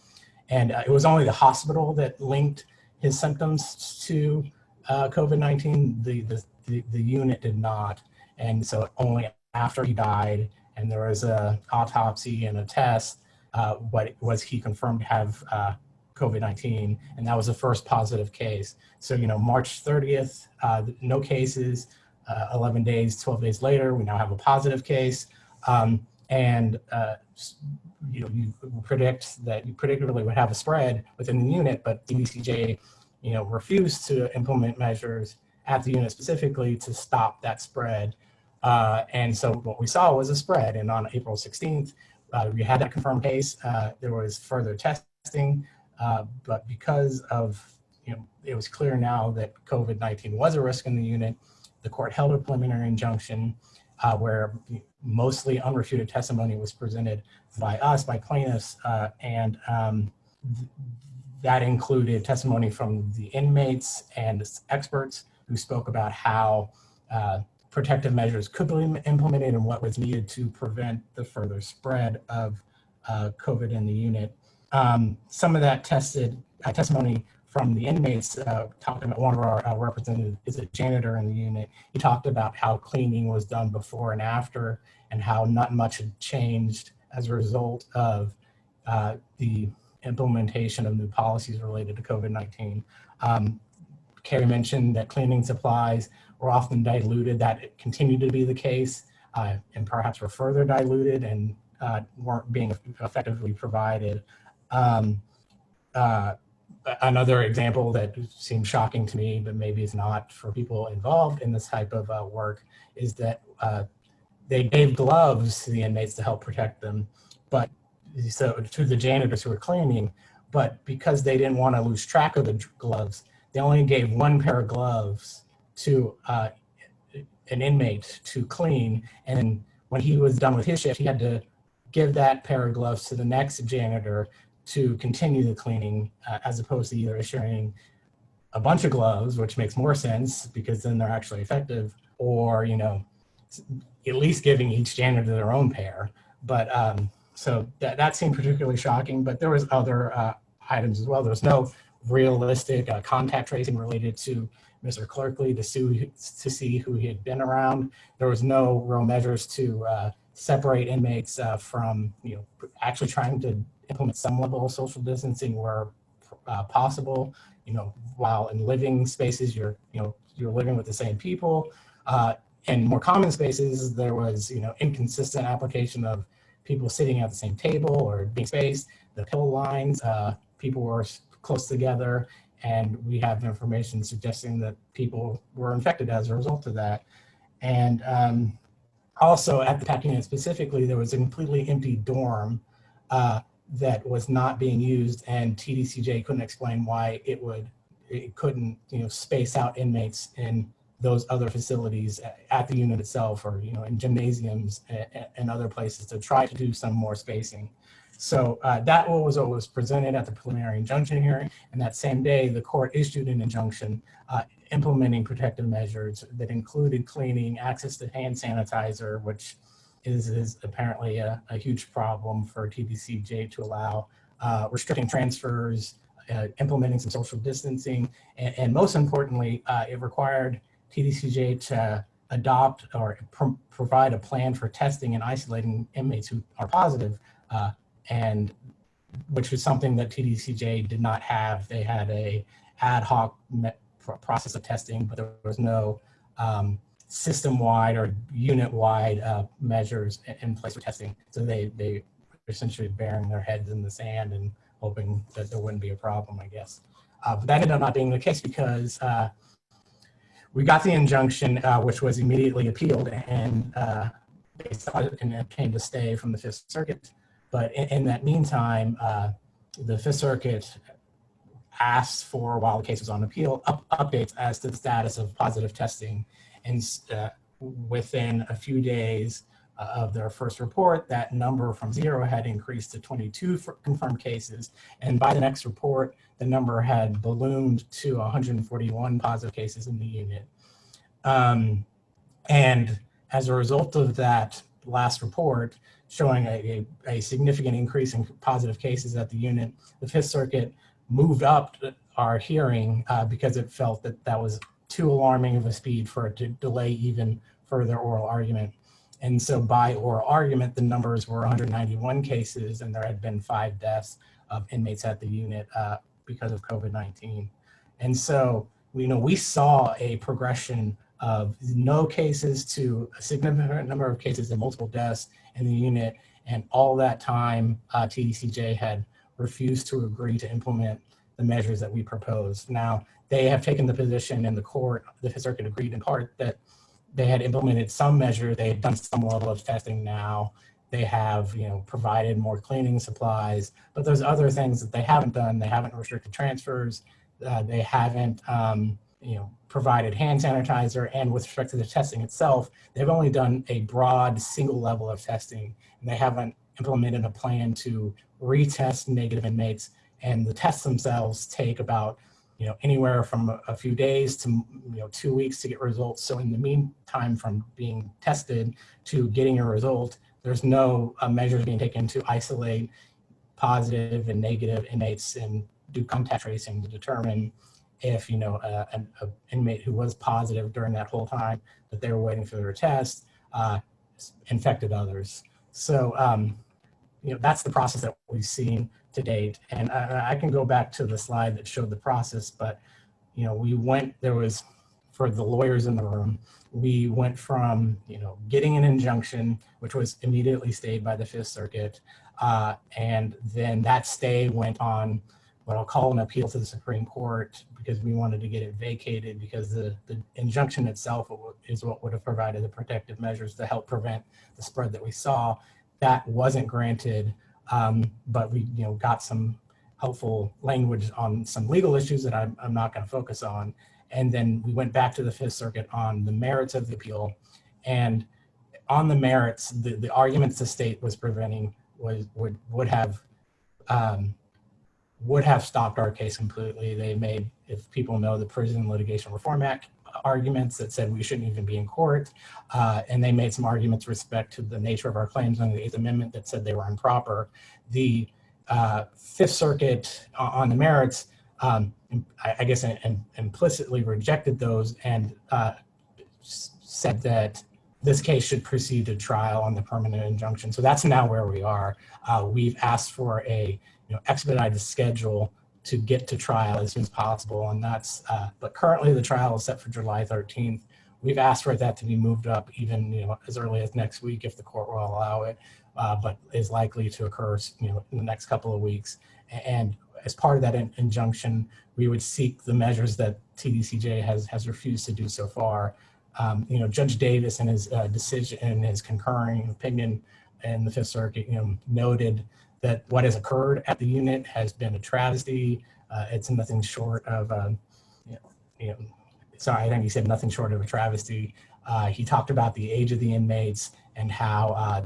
F: And it was only the hospital that linked his symptoms to COVID-19. The unit did not. And so only after he died and there was an autopsy and a test, was he confirmed to have COVID-19, and that was the first positive case. So, March 30th, no cases, 12 days later, we now have a positive case. You predict that you predictably would have a spread within the unit, but DCJ, refused to implement measures at the unit specifically to stop that spread. And so what we saw was a spread. And on April 16th, we had that confirmed case. There was further testing, but because of, it was clear now that COVID-19 was a risk in the unit, the court held a preliminary injunction where mostly unrefuted testimony was presented by us, by plaintiffs, and that included testimony from the inmates and experts who spoke about how protective measures could be implemented and what was needed to prevent the further spread of COVID in the unit. Some of that testimony from the inmates, talking about one of our representatives is a janitor in the unit. He talked about how cleaning was done before and after, and how not much had changed as a result of the implementation of new policies related to COVID-19. Keri mentioned that cleaning supplies were often diluted. That continued to be the case, and perhaps were further diluted and weren't being effectively provided. Another example that seems shocking to me, but maybe it's not for people involved in this type of work, is that they gave gloves to the inmates to help protect them, but so to the janitors who were cleaning, but because they didn't want to lose track of the gloves, they only gave one pair of gloves to an inmate to clean. And when he was done with his shift, he had to give that pair of gloves to the next janitor to continue the cleaning, as opposed to either issuing a bunch of gloves, which makes more sense because then they're actually effective, or, you know, at least giving each janitor their own pair. But so that seemed particularly shocking, but there was other items as well. There was no realistic contact tracing related to Mr. Clerkley to see who he had been around. There was no real measures to separate inmates from, you know, actually trying to implement some level of social distancing where possible. You know, while in living spaces, you're living with the same people. In more common spaces, there was, you know, inconsistent application of people sitting at the same table or being spaced. The pill lines, people were close together, and we have information suggesting that people were infected as a result of that. And also at the PAC unit specifically, there was a completely empty dorm that was not being used, and TDCJ couldn't explain why it couldn't, you know, space out inmates in those other facilities at the unit itself, or, you know, in gymnasiums and other places to try to do some more spacing. So that was what was presented at the preliminary injunction hearing, and that same day the court issued an injunction implementing protective measures that included cleaning, access to hand sanitizer, which is apparently a huge problem for TDCJ to allow, restricting transfers, implementing some social distancing, and most importantly, it required TDCJ to adopt or provide a plan for testing and isolating inmates who are positive, and which was something that TDCJ did not have. They had a ad hoc process of testing, but there was no system-wide or unit-wide measures in place for testing. So they were essentially burying their heads in the sand and hoping that there wouldn't be a problem, I guess. But that ended up not being the case because we got the injunction, which was immediately appealed, and they saw it and it came to stay from the Fifth Circuit. But in that meantime, the Fifth Circuit asked for, while the case was on appeal, updates as to the status of positive testing. And within a few days of their first report, that number from 0 had increased to 22 confirmed cases. And by the next report, the number had ballooned to 141 positive cases in the unit. And as a result of that last report, showing a significant increase in positive cases at the unit, the Fifth Circuit moved up our hearing because it felt that that was too alarming of a speed for it to delay even further oral argument. And so by oral argument, the numbers were 191 cases, and there had been 5 deaths of inmates at the unit because of COVID-19. And so, you know, we saw a progression of no cases to a significant number of cases and multiple deaths in the unit. And all that time, TDCJ had refused to agree to implement the measures that we proposed. Now, they have taken the position in the court, the Fifth Circuit agreed in part that they had implemented some measure, they had done some level of testing now, they have, you know, provided more cleaning supplies, but there's other things that they haven't done. They haven't restricted transfers, they haven't, you know, provided hand sanitizer, and with respect to the testing itself, they've only done a broad single level of testing, and they haven't implemented a plan to retest negative inmates. And the tests themselves take about anywhere from a few days to 2 weeks to get results. So in the meantime, from being tested to getting a result, there's no measures being taken to isolate positive and negative inmates and do contact tracing to determine if an inmate who was positive during that whole time that they were waiting for their test infected others. So that's the process that we've seen to date. And I can go back to the slide that showed the process, but there was, for the lawyers in the room, we went from getting an injunction, which was immediately stayed by the Fifth Circuit, and then that stay went on what I'll call an appeal to the Supreme Court, because we wanted to get it vacated, because the injunction itself is what would have provided the protective measures to help prevent the spread that we saw. That wasn't granted, but we got some helpful language on some legal issues that I'm not going to focus on. And then we went back to the Fifth Circuit on the merits of the appeal. And on the merits, the arguments the state was preventing would have stopped our case completely. They made, if people know, the Prison Litigation Reform Act arguments that said we shouldn't even be in court. And they made some arguments with respect to the nature of our claims under the Eighth Amendment that said they were improper. The Fifth Circuit on the merits, I guess, implicitly rejected those and said that this case should proceed to trial on the permanent injunction. So that's now where we are. We've asked for a expedited schedule to get to trial as soon as possible, and that's. But currently the trial is set for July 13th. We've asked for that to be moved up even as early as next week if the court will allow it, but is likely to occur in the next couple of weeks. And as part of that injunction, we would seek the measures that TDCJ has refused to do so far. Judge Davis in his decision, in his concurring opinion in the Fifth Circuit, noted that what has occurred at the unit has been a travesty. It's nothing short of, sorry, I think he said nothing short of a travesty. He talked about the age of the inmates and how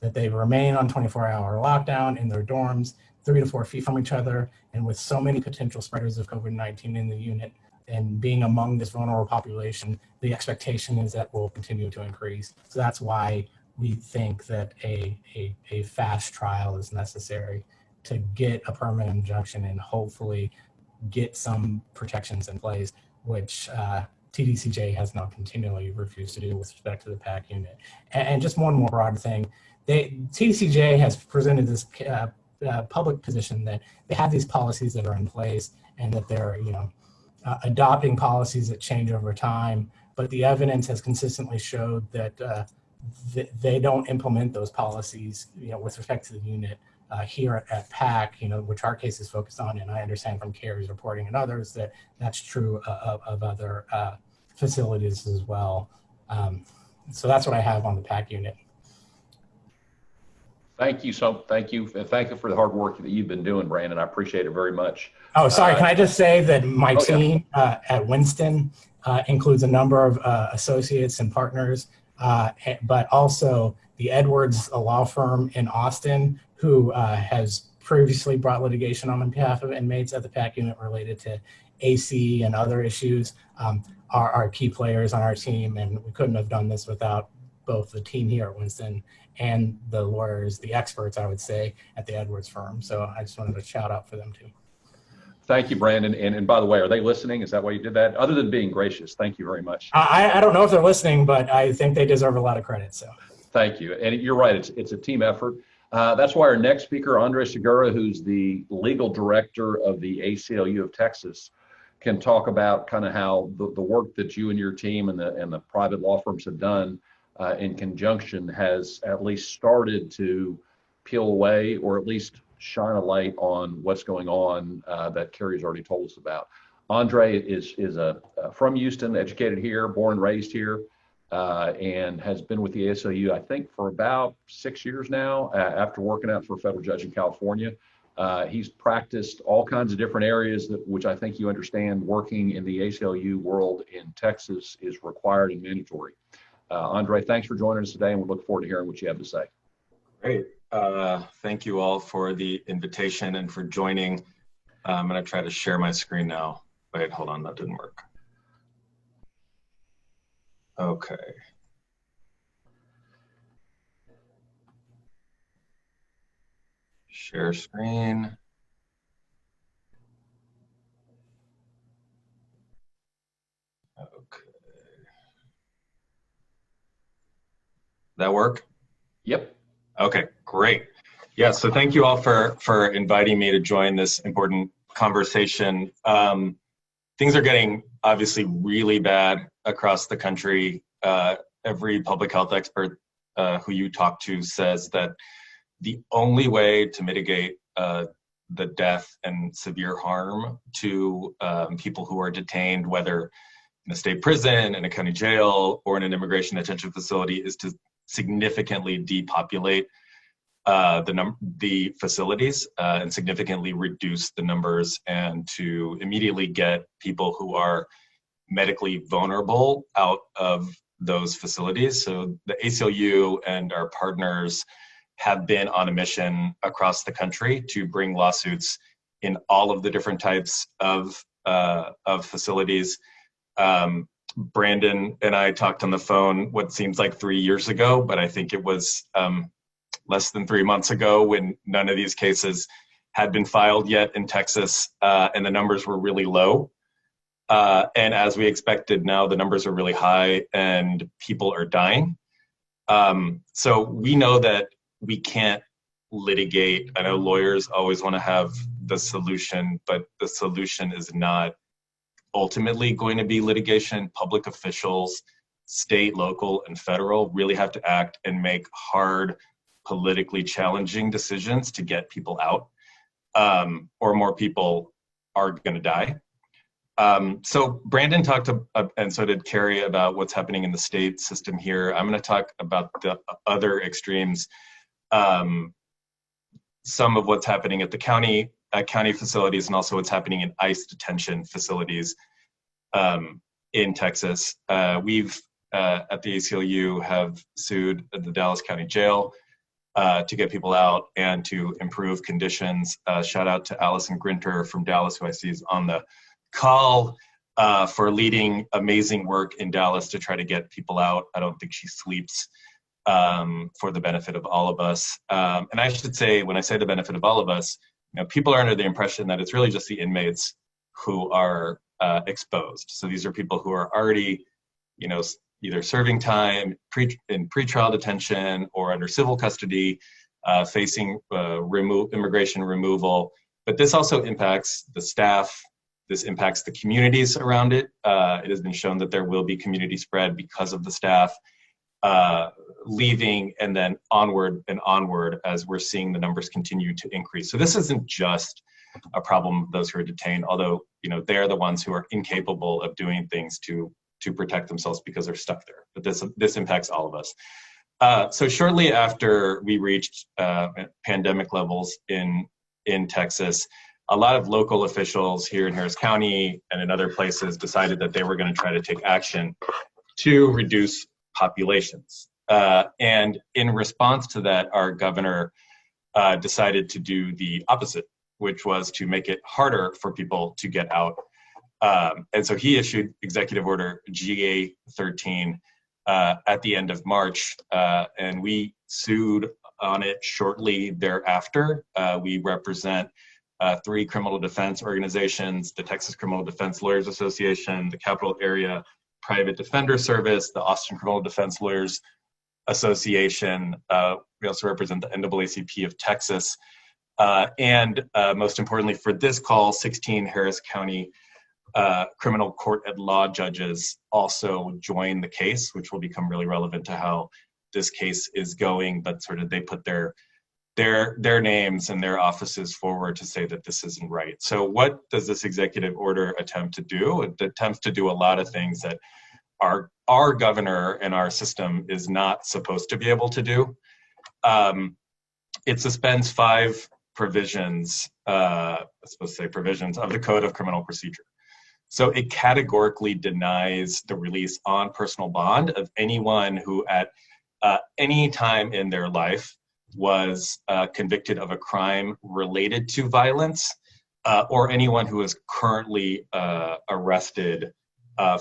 F: that they remain on 24-hour lockdown in their dorms, 3 to 4 feet from each other, and with so many potential spreaders of COVID-19 in the unit, and being among this vulnerable population, the expectation is that will continue to increase. So that's why we think that a fast trial is necessary to get a permanent injunction and hopefully get some protections in place, which TDCJ has now continually refused to do with respect to the PAC unit. And just one more broad thing, TDCJ has presented this public position that they have these policies that are in place and that they're adopting policies that change over time, but the evidence has consistently showed that they don't implement those policies, with respect to the unit here at PAC, which our case is focused on, and I understand from Keri's reporting and others that that's true of other facilities as well. So that's what I have on the PAC unit.
B: Thank you for the hard work that you've been doing, Brandon. I appreciate it very much.
F: Oh, sorry. Can I just say that my team at Winston includes a number of associates and partners, but also the Edwards law firm in Austin, who has previously brought litigation on behalf of inmates at the PAC unit related to AC and other issues, are key players on our team, and we couldn't have done this without both the team here at Winston and the lawyers, the experts, I would say, at the Edwards firm. So I just wanted to shout out for them too.
B: Thank you, Brandon. And by the way, are they listening? Is that why you did that? Other than being gracious, thank you very much.
F: I don't know if they're listening, but I think they deserve a lot of credit. So
B: thank you. And you're right, it's a team effort. That's why our next speaker, Andre Segura, who's the legal director of the ACLU of Texas, can talk about kind of how the work that you and your team and the private law firms have done in conjunction has at least started to peel away, or at least shine a light on what's going on that Keri's already told us about. Andre is from Houston, educated here, born and raised here, and has been with the ACLU, I think, for about 6 years now, after working out for a federal judge in California. He's practiced all kinds of different areas, which I think you understand working in the ACLU world in Texas is required and mandatory. Andre, thanks for joining us today, and we look forward to hearing what you have to say.
G: Great. Thank you all for the invitation and for joining. I'm going to try to share my screen now. Wait, hold on, that didn't work. Okay. Share screen. Okay. That work?
B: Yep.
G: Okay, great. Yeah, so thank you all for inviting me to join this important conversation. Things are getting obviously really bad across the country. Every public health expert who you talk to says that the only way to mitigate the death and severe harm to people who are detained, whether in a state prison, in a county jail, or in an immigration detention facility, is to significantly depopulate the facilities and significantly reduce the numbers, and to immediately get people who are medically vulnerable out of those facilities. So the ACLU and our partners have been on a mission across the country to bring lawsuits in all of the different types of facilities. Brandon and I talked on the phone what seems like 3 years ago, but I think it was less than 3 months ago, when none of these cases had been filed yet in Texas, and the numbers were really low. And as we expected, now the numbers are really high and people are dying. So we know that we can't litigate. I know lawyers always want to have the solution, but the solution is not ultimately going to be litigation. Public officials, state, local, and federal, really have to act and make hard, politically challenging decisions to get people out, or more people are going to die. So Brandon talked and so did Keri, about what's happening in the state system here. I'm going to talk about the other extremes, some of what's happening at the county facilities, and also what's happening in ICE detention facilities in Texas. We've at the ACLU have sued the Dallas County Jail to get people out and to improve conditions. Shout out to Allison Grinter from Dallas, who I see is on the call, for leading amazing work in Dallas to try to get people out. I don't think she sleeps, for the benefit of all of us. And I should say, when I say the benefit of all of us, people are under the impression that it's really just the inmates who are exposed. So these are people who are already, either serving time in pretrial detention or under civil custody, facing immigration removal. But this also impacts the staff. This impacts the communities around it. It has been shown that there will be community spread because of the staff leaving, and then onward and onward as we're seeing the numbers continue to increase. So this isn't just a problem of those who are detained, although they're the ones who are incapable of doing things to protect themselves because they're stuck there. But this impacts all of us. So shortly after we reached pandemic levels in Texas, a lot of local officials here in Harris County and in other places decided that they were going to try to take action to reduce populations. And in response to that, our governor decided to do the opposite, which was to make it harder for people to get out. And so he issued Executive Order GA 13 at the end of March, and we sued on it shortly thereafter. We represent 3 criminal defense organizations: the Texas Criminal Defense Lawyers Association, the Capital Area Private Defender Service, the Austin Criminal Defense Lawyers Association. We also represent the NAACP of Texas. And most importantly for this call, 16 Harris County criminal court at law judges also joined the case, which will become really relevant to how this case is going. But sort of they put their names and their offices forward to say that this isn't right. So what does this executive order attempt to do? It attempts to do a lot of things that our governor and our system is not supposed to be able to do. It suspends 5 provisions, provisions of the Code of Criminal Procedure. So it categorically denies the release on personal bond of anyone who at any time in their life was convicted of a crime related to violence, or anyone who is currently arrested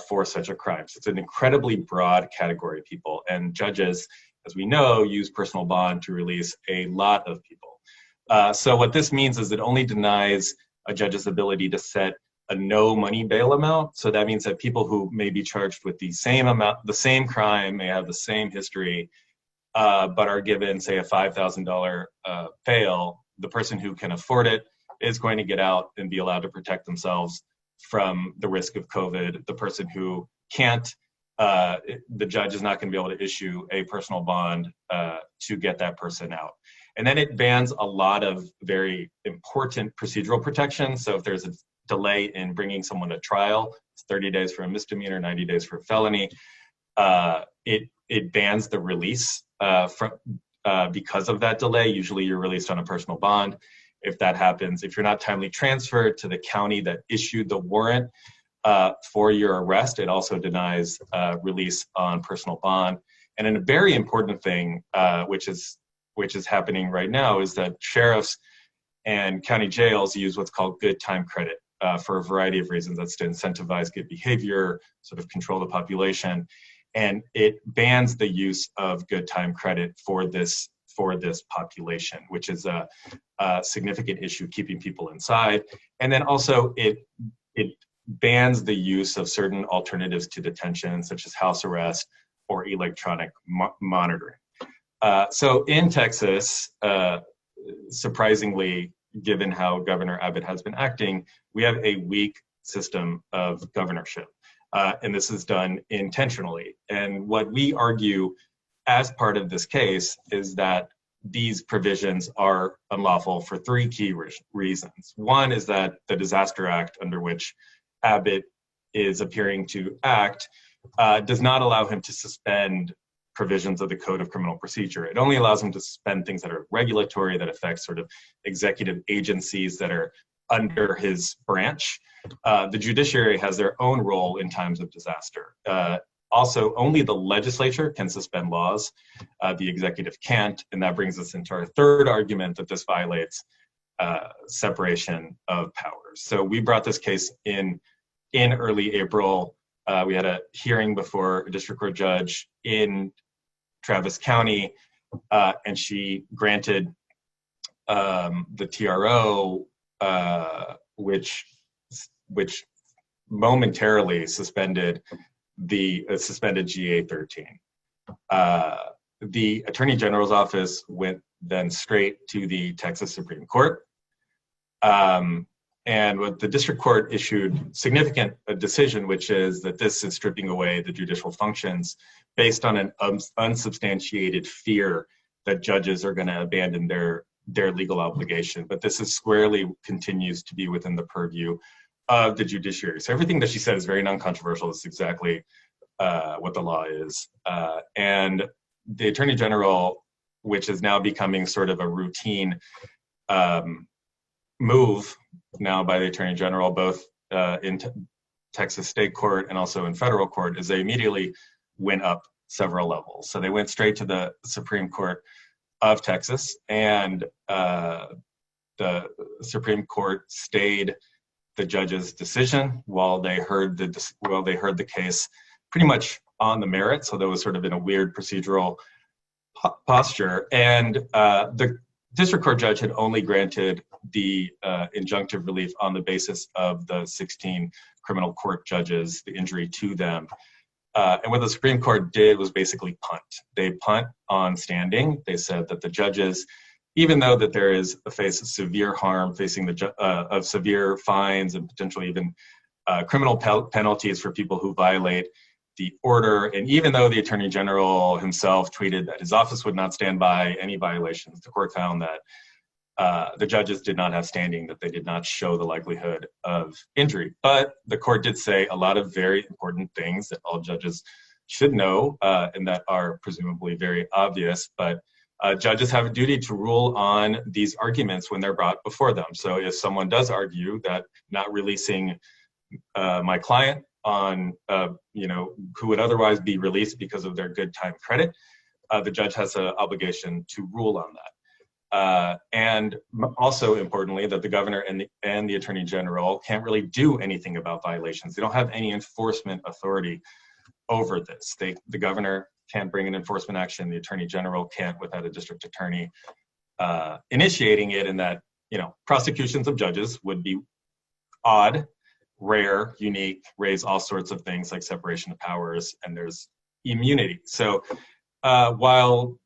G: for such a crime. So it's an incredibly broad category of people, and judges, as we know, use personal bond to release a lot of people. So what this means is it only denies a judge's ability to set a no money bail amount. So that means that people who may be charged with the same crime, may have the same history, but are given, say, a $5,000 bail, the person who can afford it is going to get out and be allowed to protect themselves from the risk of COVID. The person who can't, the judge is not going to be able to issue a personal bond to get that person out. And then it bans a lot of very important procedural protections. So if there's a delay in bringing someone to trial, it's 30 days for a misdemeanor, 90 days for a felony. It bans the release because of that delay. Usually you're released on a personal bond. If that happens, if you're not timely transferred to the county that issued the warrant for your arrest, it also denies release on personal bond. And then a very important thing, which is happening right now, is that sheriffs and county jails use what's called good time credit for a variety of reasons. That's to incentivize good behavior, sort of control the population. And it bans the use of good time credit for this population, which is a significant issue, keeping people inside. And then also it bans the use of certain alternatives to detention, such as house arrest or electronic monitoring. So in Texas, surprisingly, given how Governor Abbott has been acting, we have a weak system of governorship. And this is done intentionally. And what we argue as part of this case is that these provisions are unlawful for three key reasons. One is that the Disaster Act, under which Abbott is appearing to act, does not allow him to suspend provisions of the Code of Criminal Procedure. It only allows him to suspend things that are regulatory, that affect sort of executive agencies that are under his branch. The judiciary has their own role in times of disaster. Also, only the legislature can suspend laws. The executive can't, and that brings us into our third argument that this violates separation of powers. So we brought this case in early April. We had a hearing before a district court judge in Travis County, and she granted the TRO, which momentarily suspended GA-13. The Attorney General's office went then straight to the Texas Supreme Court. And what the district court issued significant decision, which is that this is stripping away the judicial functions based on an unsubstantiated fear that judges are going to abandon their legal obligation. But this is squarely continues to be within the purview of the judiciary. So everything that she said is very non-controversial. It's exactly what the law is. And the Attorney General, which is now becoming sort of a routine move now by the Attorney General, both in Texas State Court and also in federal court, is they immediately went up several levels. So they went straight to the Supreme Court of Texas, and the Supreme Court stayed the judge's decision while they heard the case pretty much on the merits. So that was sort of in a weird procedural posture, and the district court judge had only granted the injunctive relief on the basis of the 16 criminal court judges, the injury to them. And what the Supreme Court did was basically punt. They punt on standing. They said that the judges, even though that there is a face of severe harm facing of severe fines and potentially even criminal penalties for people who violate the order, and even though the Attorney General himself tweeted that his office would not stand by any violations, the court found that the judges did not have standing, that they did not show the likelihood of injury. But the court did say a lot of very important things that all judges should know and that are presumably very obvious. But judges have a duty to rule on these arguments when they're brought before them. So if someone does argue that not releasing my client on, who would otherwise be released because of their good time credit, the judge has an obligation to rule on that. And also importantly, that the governor and the attorney general can't really do anything about violations. They don't have any enforcement authority over this. The governor can't bring an enforcement action. The attorney general can't without a district attorney initiating it, and that, you know, prosecutions of judges would be odd, rare, unique, raise all sorts of things like separation of powers, and there's immunity. So while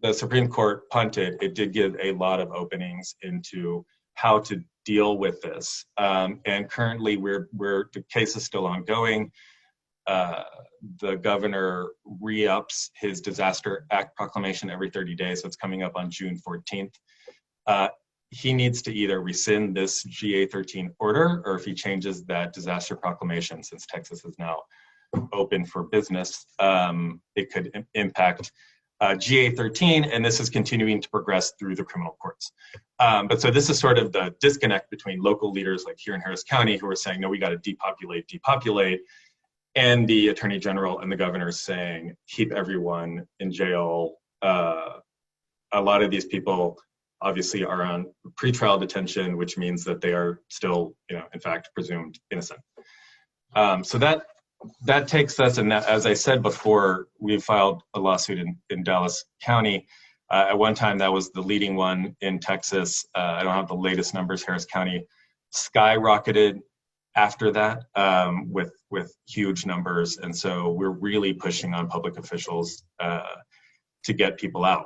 G: the Supreme Court punted, it did give a lot of openings into how to deal with this. And currently the case is still ongoing. The governor re-ups his Disaster Act proclamation every 30 days. So it's coming up on June 14th. He needs to either rescind this GA-13 order, or if he changes that disaster proclamation, since Texas is now open for business, it could impact GA-13, and this is continuing to progress through the criminal courts. But so this is sort of the disconnect between local leaders like here in Harris County who are saying, no, we got to depopulate, and the attorney general and the governor saying, keep everyone in jail. A lot of these people obviously are on pretrial detention, which means that they are still, you know, in fact, presumed innocent. So that takes us, and that, as I said before, we filed a lawsuit in Dallas County. At one time, that was the leading one in Texas. I don't have the latest numbers. Harris County skyrocketed after that with huge numbers, and so we're really pushing on public officials to get people out.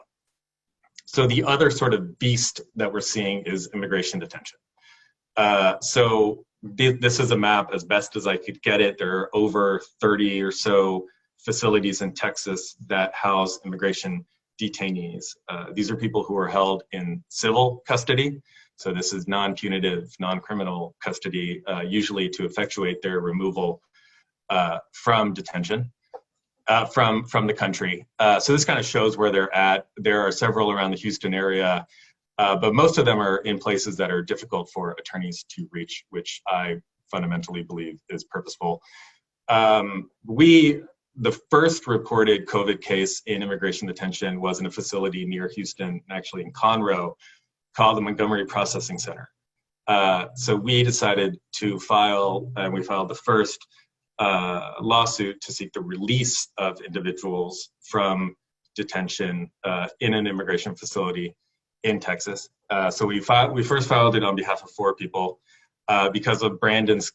G: So the other sort of beast that we're seeing is immigration detention. So this is a map as best as I could get it. There are over 30 or so facilities in Texas that house immigration detainees. These are people who are held in civil custody. So this is non-punitive, non-criminal custody, usually to effectuate their removal from detention, from the country. So this kind of shows where they're at. There are several around the Houston area, but most of them are in places that are difficult for attorneys to reach, which I fundamentally believe is purposeful. The first reported COVID case in immigration detention was in a facility near Houston, actually in Conroe, called the Montgomery Processing Center. So we decided to file, and we filed the first lawsuit to seek the release of individuals from detention in an immigration facility in Texas. So we first filed it on behalf of 4 people because of Brandon's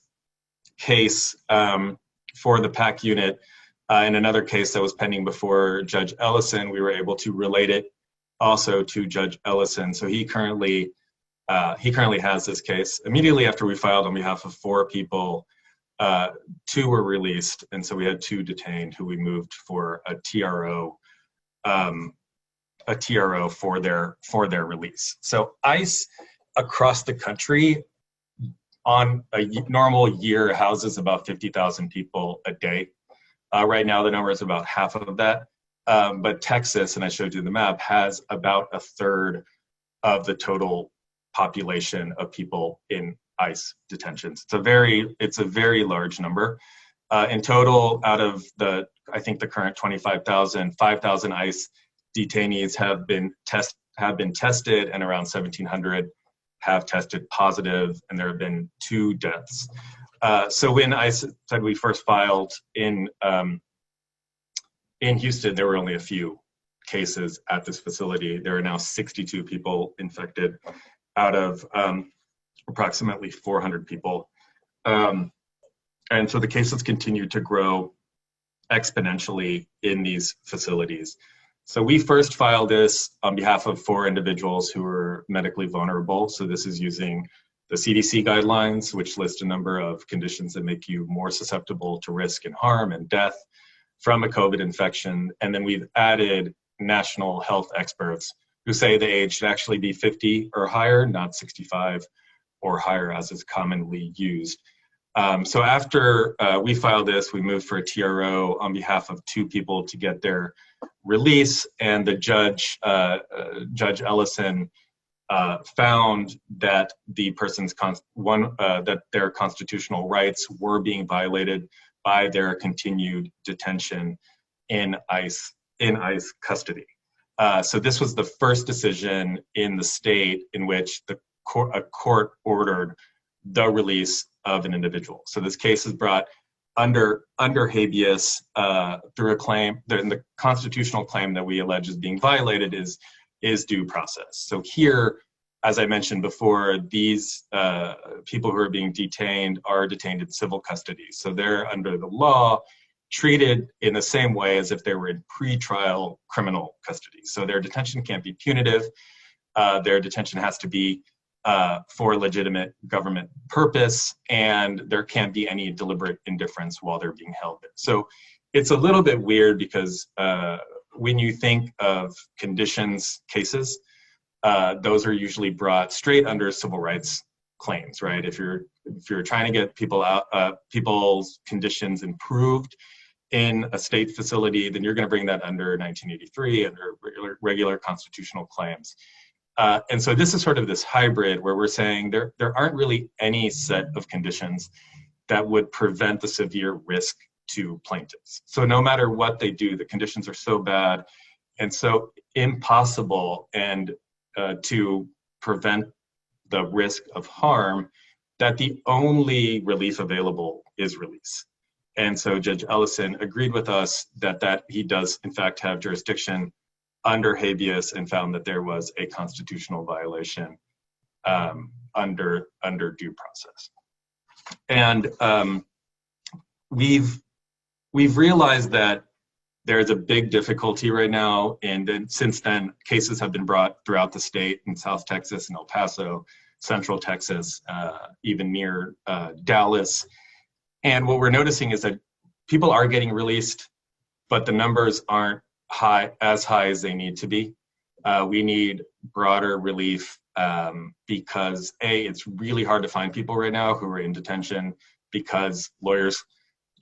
G: case for the PAC unit. In another case that was pending before Judge Ellison, we were able to relate it also to Judge Ellison. So he currently has this case. Immediately after we filed on behalf of 4 people, 2 were released, and so we had 2 detained who we moved for a TRO for their release. So ICE across the country on a normal year houses about 50,000 people a day. Right now the number is about half of that, but Texas, and I showed you the map, has about a third of the total population of people in ICE detentions. It's a very large number. In total, out of I think the current 25,000, 5,000 ICE detainees have been tested, and around 1,700 have tested positive, and there have been 2 deaths. So when I said we first filed in Houston, there were only a few cases at this facility. There are now 62 people infected out of approximately 400 people. And so the cases continue to grow exponentially in these facilities. So we first filed this on behalf of 4 individuals who were medically vulnerable. So this is using the CDC guidelines, which list a number of conditions that make you more susceptible to risk and harm and death from a COVID infection. And then we've added national health experts who say the age should actually be 50 or higher, not 65 or higher as is commonly used. So after we filed this, we moved for a TRO on behalf of 2 people to get their release, and the judge, Judge Ellison, found that the person's that their constitutional rights were being violated by their continued detention in ICE custody. So this was the first decision in the state in which a court ordered the release of an individual. So this case is brought under habeas through a claim. The constitutional claim that we allege is being violated is due process. So here, as I mentioned before, these people who are being detained are detained in civil custody. So they're under the law treated in the same way as if they were in pretrial criminal custody. So their detention can't be punitive. Their detention has to be for legitimate government purpose, and there can't be any deliberate indifference while they're being held there. So it's a little bit weird because when you think of conditions cases, those are usually brought straight under civil rights claims, right? If you're trying to get people out, people's conditions improved in a state facility, then you're going to bring that under 1983 under regular constitutional claims. And so this is sort of this hybrid where we're saying there aren't really any set of conditions that would prevent the severe risk to plaintiffs. So no matter what they do, the conditions are so bad and so impossible and to prevent the risk of harm that the only relief available is release. And so Judge Ellison agreed with us that he does in fact have jurisdiction under habeas and found that there was a constitutional violation under due process. And we've realized that there's a big difficulty right now, and then since then cases have been brought throughout the state in South Texas and El Paso, Central Texas, even near Dallas. And what we're noticing is that people are getting released, but the numbers aren't as high as they need to be. We need broader relief because it's really hard to find people right now who are in detention because lawyers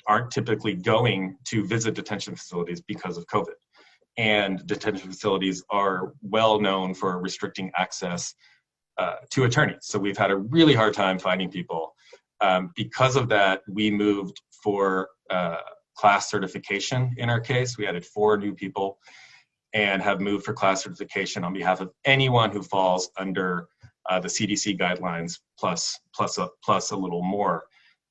G: aren't typically going to visit detention facilities because of COVID. And detention facilities are well known for restricting access to attorneys. So we've had a really hard time finding people. Because of that, we moved for class certification in our case. We added 4 new people and have moved for class certification on behalf of anyone who falls under the CDC guidelines plus a little more.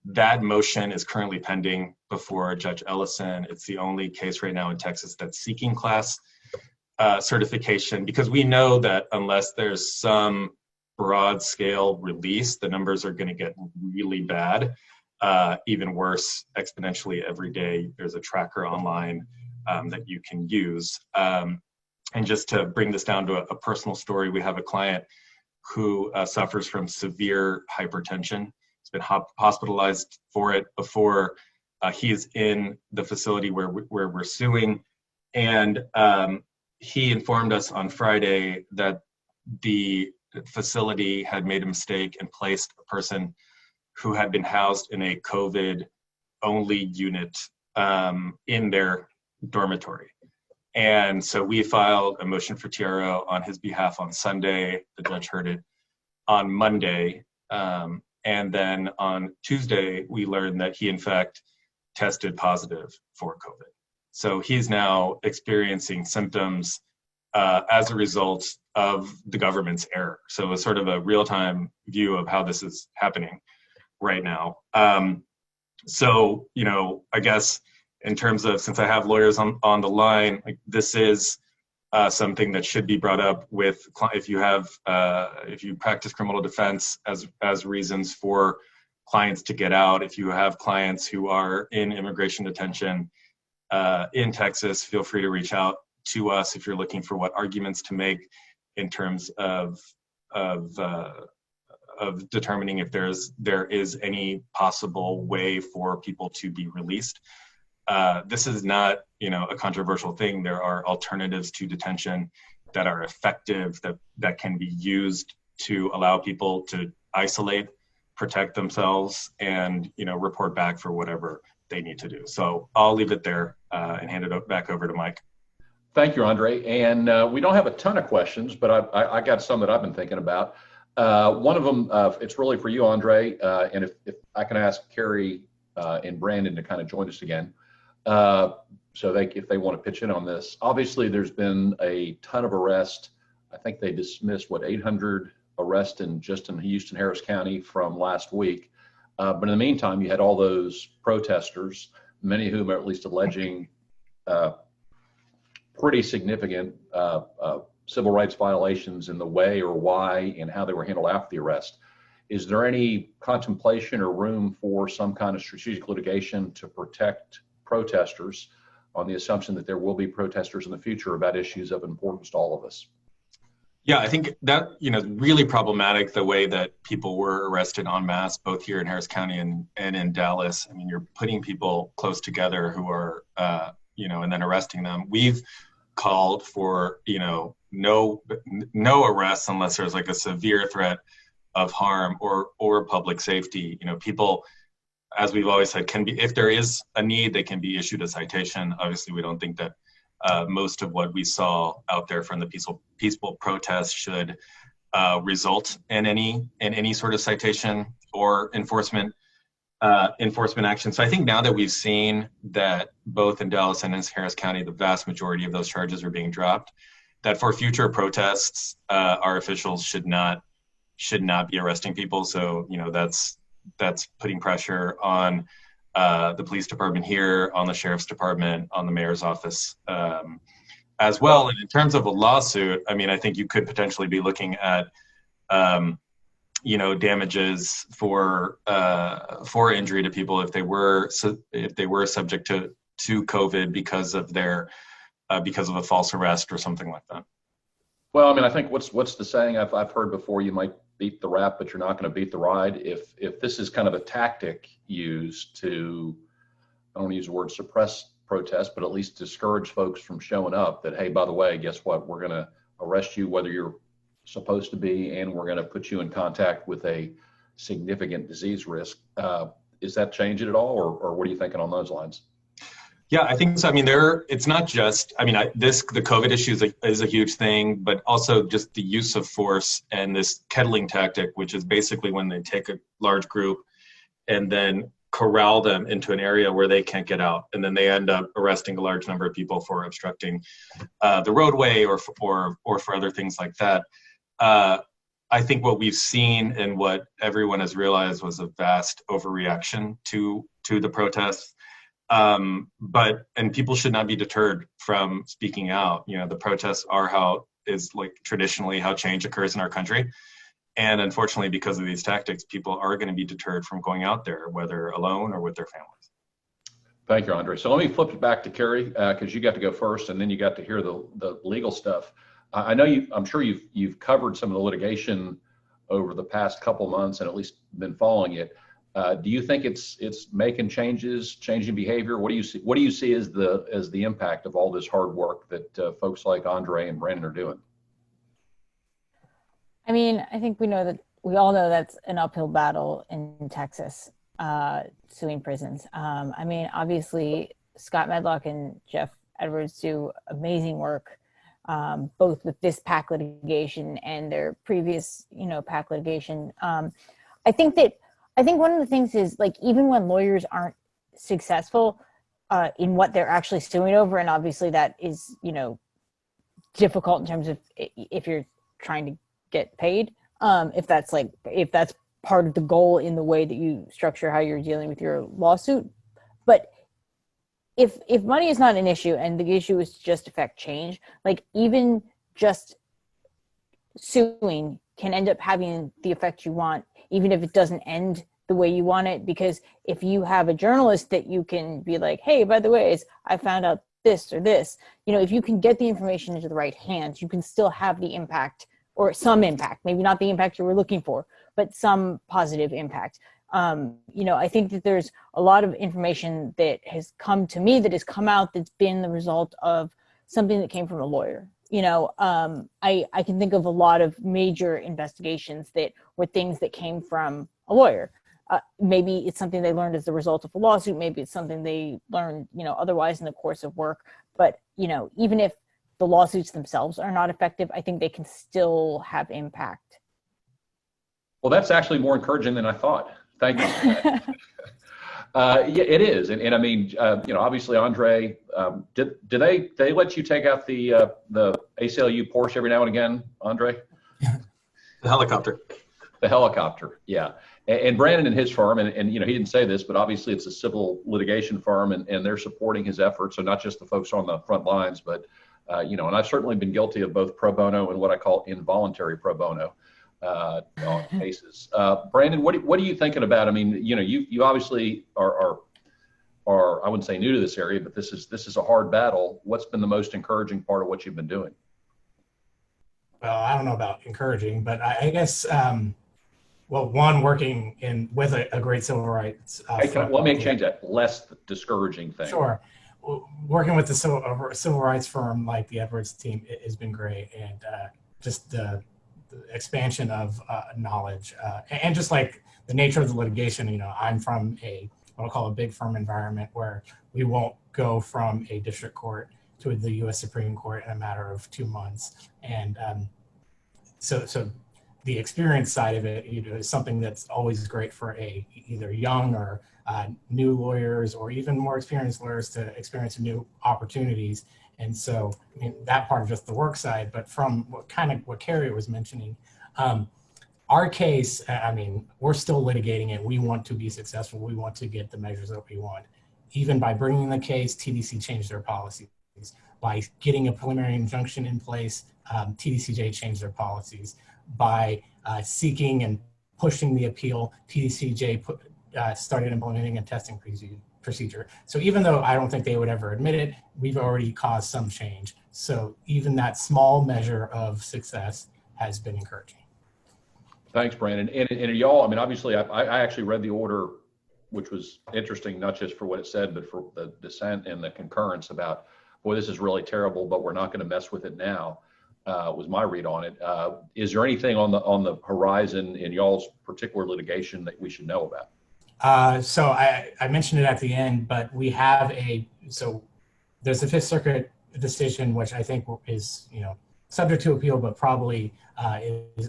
G: That motion is currently pending before Judge Ellison. It's the only case right now in Texas that's seeking class certification because we know that unless there's some broad scale release, the numbers are going to get really bad, even worse exponentially every day. There's a tracker online that you can use. And just to bring this down to a personal story, we have a client who suffers from severe hypertension. He's been hospitalized for it before he is in the facility where we're suing. And he informed us on Friday that the facility had made a mistake and placed a person who had been housed in a COVID-only unit in their dormitory. And so we filed a motion for TRO on his behalf on Sunday. The judge heard it on Monday. And then on Tuesday, we learned that he in fact tested positive for COVID. So he's now experiencing symptoms as a result of the government's error. So it's sort of a real-time view of how this is happening right now. So, I guess in terms of, since I have lawyers on the line, like this is something that should be brought up with, if you practice criminal defense as reasons for clients to get out, if you have clients who are in immigration detention in Texas, feel free to reach out to us if you're looking for what arguments to make in terms of determining if there is any possible way for people to be released. This is not, a controversial thing. There are alternatives to detention that are effective, that can be used to allow people to isolate, protect themselves, and report back for whatever they need to do. So I'll leave it there and hand it back over to Mike.
B: Thank you, Andre. And we don't have a ton of questions, but I got some that I've been thinking about. One of them, it's really for you, Andre, and if I can ask Keri and Brandon to kind of join us again. so if they want to pitch in on this. Obviously, there's been a ton of arrests. I think they dismissed 800 arrests in Houston, Harris County from last week. But in the meantime, you had all those protesters, many of whom are at least alleging pretty significant civil rights violations in the way or why and how they were handled after the arrest. Is there any contemplation or room for some kind of strategic litigation to protect protesters on the assumption that there will be protesters in the future about issues of importance to all of us?
G: Yeah, I think that, really problematic, the way that people were arrested en masse, both here in Harris County and in Dallas. I mean, you're putting people close together who are, and then arresting them. We've called for, no arrests unless there's like a severe threat of harm or public safety. People, as we've always said, if there is a need, they can be issued a citation. Obviously, we don't think that most of what we saw out there from the peaceful protests should result in any sort of citation or enforcement action. So I think now that we've seen that both in Dallas and in Harris County, the vast majority of those charges are being dropped, that for future protests, our officials should not be arresting people. So that's putting pressure on the police department here, on the sheriff's department, on the mayor's office as well. And in terms of a lawsuit, I mean, I think you could potentially be looking at, damages for injury to people if they were subject to COVID because of a false arrest or something like that.
B: Well, I mean, I think what's the saying I've heard before? You might beat the rap, but you're not going to beat the ride. If this is kind of a tactic used to, I don't want to use the word suppress protests, but at least discourage folks from showing up, that, hey, by the way, guess what? We're going to arrest you whether you're supposed to be, and we're going to put you in contact with a significant disease risk. Is that changing at all, or what are you thinking on those lines?
G: Yeah, I think so. I mean, it's not just, I mean, the COVID issue is a huge thing, but also just the use of force and this kettling tactic, which is basically when they take a large group and then corral them into an area where they can't get out. And then they end up arresting a large number of people for obstructing the roadway or for other things like that. I think what we've seen and what everyone has realized was a vast overreaction to the protests. And people should not be deterred from speaking out. The protests are traditionally how change occurs in our country. And unfortunately, because of these tactics, people are going to be deterred from going out there, whether alone or with their families.
B: Thank you, Andre. So let me flip it back to Keri, because you got to go first, and then you got to hear the legal stuff. I know I'm sure you've covered some of the litigation over the past couple months and at least been following it. Do you think it's making changes, changing behavior? What do you see as the impact of all this hard work that folks like Andre and Brandon are doing?
D: I mean, I think we all know that's an uphill battle in Texas, suing prisons. I mean, obviously, Scott Medlock and Jeff Edwards do amazing work, both with this PAC litigation and their previous, PAC litigation. I think one of the things is, like, even when lawyers aren't successful in what they're actually suing over, and obviously that is, difficult in terms of if you're trying to get paid, if that's part of the goal in the way that you structure how you're dealing with your lawsuit. But if money is not an issue and the issue is to just affect change, like, even just suing can end up having the effect you want, even if it doesn't end the way you want it. Because if you have a journalist that you can be like, hey, by the way, I found out this or this, if you can get the information into the right hands, you can still have the impact, or some impact, maybe not the impact you were looking for, but some positive impact. I think that there's a lot of information that has come to me, that has come out, that's been the result of something that came from a lawyer. I can think of a lot of major investigations that were things that came from a lawyer. Maybe it's something they learned as the result of a lawsuit. Maybe it's something they learned, otherwise in the course of work. But, even if the lawsuits themselves are not effective, I think they can still have impact.
B: Well, that's actually more encouraging than I thought. Thank you. Yeah, it is, and I mean, you know, obviously, Andre, did they let you take out the ACLU Porsche every now and again, Andre?
G: The helicopter.
B: The helicopter, yeah. And Brandon and his firm, and you know, he didn't say this, but obviously it's a civil litigation firm, and they're supporting his efforts. So not just the folks on the front lines, but you know, and I've certainly been guilty of both pro bono and what I call involuntary pro bono on cases. Brandon, what are you thinking about? I mean, you know, you obviously are I wouldn't say new to this area, but this is a hard battle. What's been the most encouraging part of what you've been doing?
F: Well, I don't know about encouraging, but I guess, well, one, working with a great civil rights.
B: Let me change that. Less discouraging thing.
F: Sure. Working with the civil rights firm like the Edwards team has been great, and just the expansion of knowledge, and just like the nature of the litigation. You know, I'm from what I'll call a big firm environment where we won't go from a district court to the U.S. Supreme Court in a matter of 2 months, and so the experience side of it, you know, is something that's always great for either young or new lawyers, or even more experienced lawyers, to experience new opportunities. And so, I mean, that part of just the work side, but from what Keri was mentioning, our case, I mean, we're still litigating it. We want to be successful. We want to get the measures that we want. Even by bringing the case, TDC changed their policies. By getting a preliminary injunction in place, TDCJ changed their policies. By seeking and pushing the appeal, TDCJ started implementing a testing procedure. So even though I don't think they would ever admit it, we've already caused some change. So even that small measure of success has been encouraging.
B: Thanks, Brandon. And y'all, I mean, obviously, I actually read the order, which was interesting, not just for what it said, but for the dissent and the concurrence about, boy, this is really terrible, but we're not going to mess with it now. Was my read on it. Is there anything on the horizon in y'all's particular litigation that we should know about?
F: So I mentioned it at the end, but we have there's a Fifth Circuit decision, which I think is, you know, subject to appeal, but probably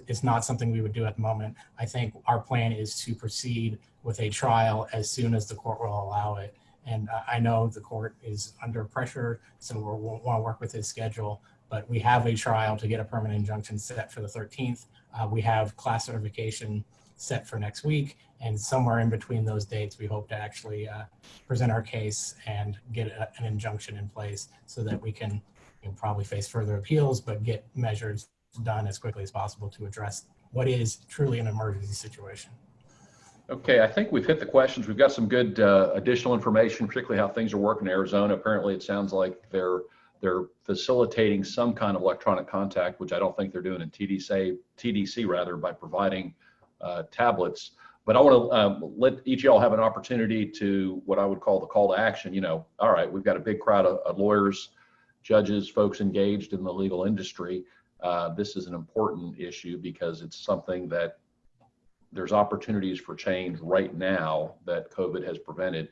F: is not something we would do at the moment. I think our plan is to proceed with a trial as soon as the court will allow it. And I know the court is under pressure, so we'll want to work with his schedule. But we have a trial to get a permanent injunction set for the 13th. We have class certification set for next week. And somewhere in between those dates, we hope to actually present our case and get an injunction in place so that we can, you know, probably face further appeals, but get measures done as quickly as possible to address what is truly an emergency situation.
B: Okay, I think we've hit the questions. We've got some good additional information, particularly how things are working in Arizona. Apparently, it sounds like they're facilitating some kind of electronic contact, which I don't think they're doing in TDC rather, by providing tablets. But I want to let each of y'all have an opportunity to what I would call the call to action. You know, all right, we've got a big crowd of lawyers, judges, folks engaged in the legal industry. This is an important issue because it's something that there's opportunities for change right now that COVID has prevented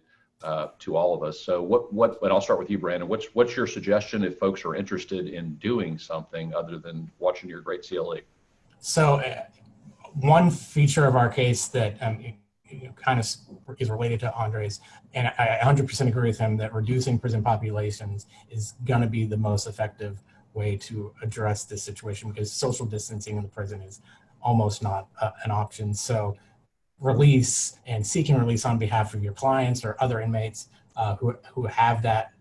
B: to all of us. So and I'll start with you, Brandon. What's your suggestion if folks are interested in doing something other than watching your great CLE?
F: So one feature of our case that kind of is related to Andre's, and I 100% agree with him, that reducing prison populations is going to be the most effective way to address this situation, because social distancing in the prison is almost not an option. So release and seeking release on behalf of your clients or other inmates who have that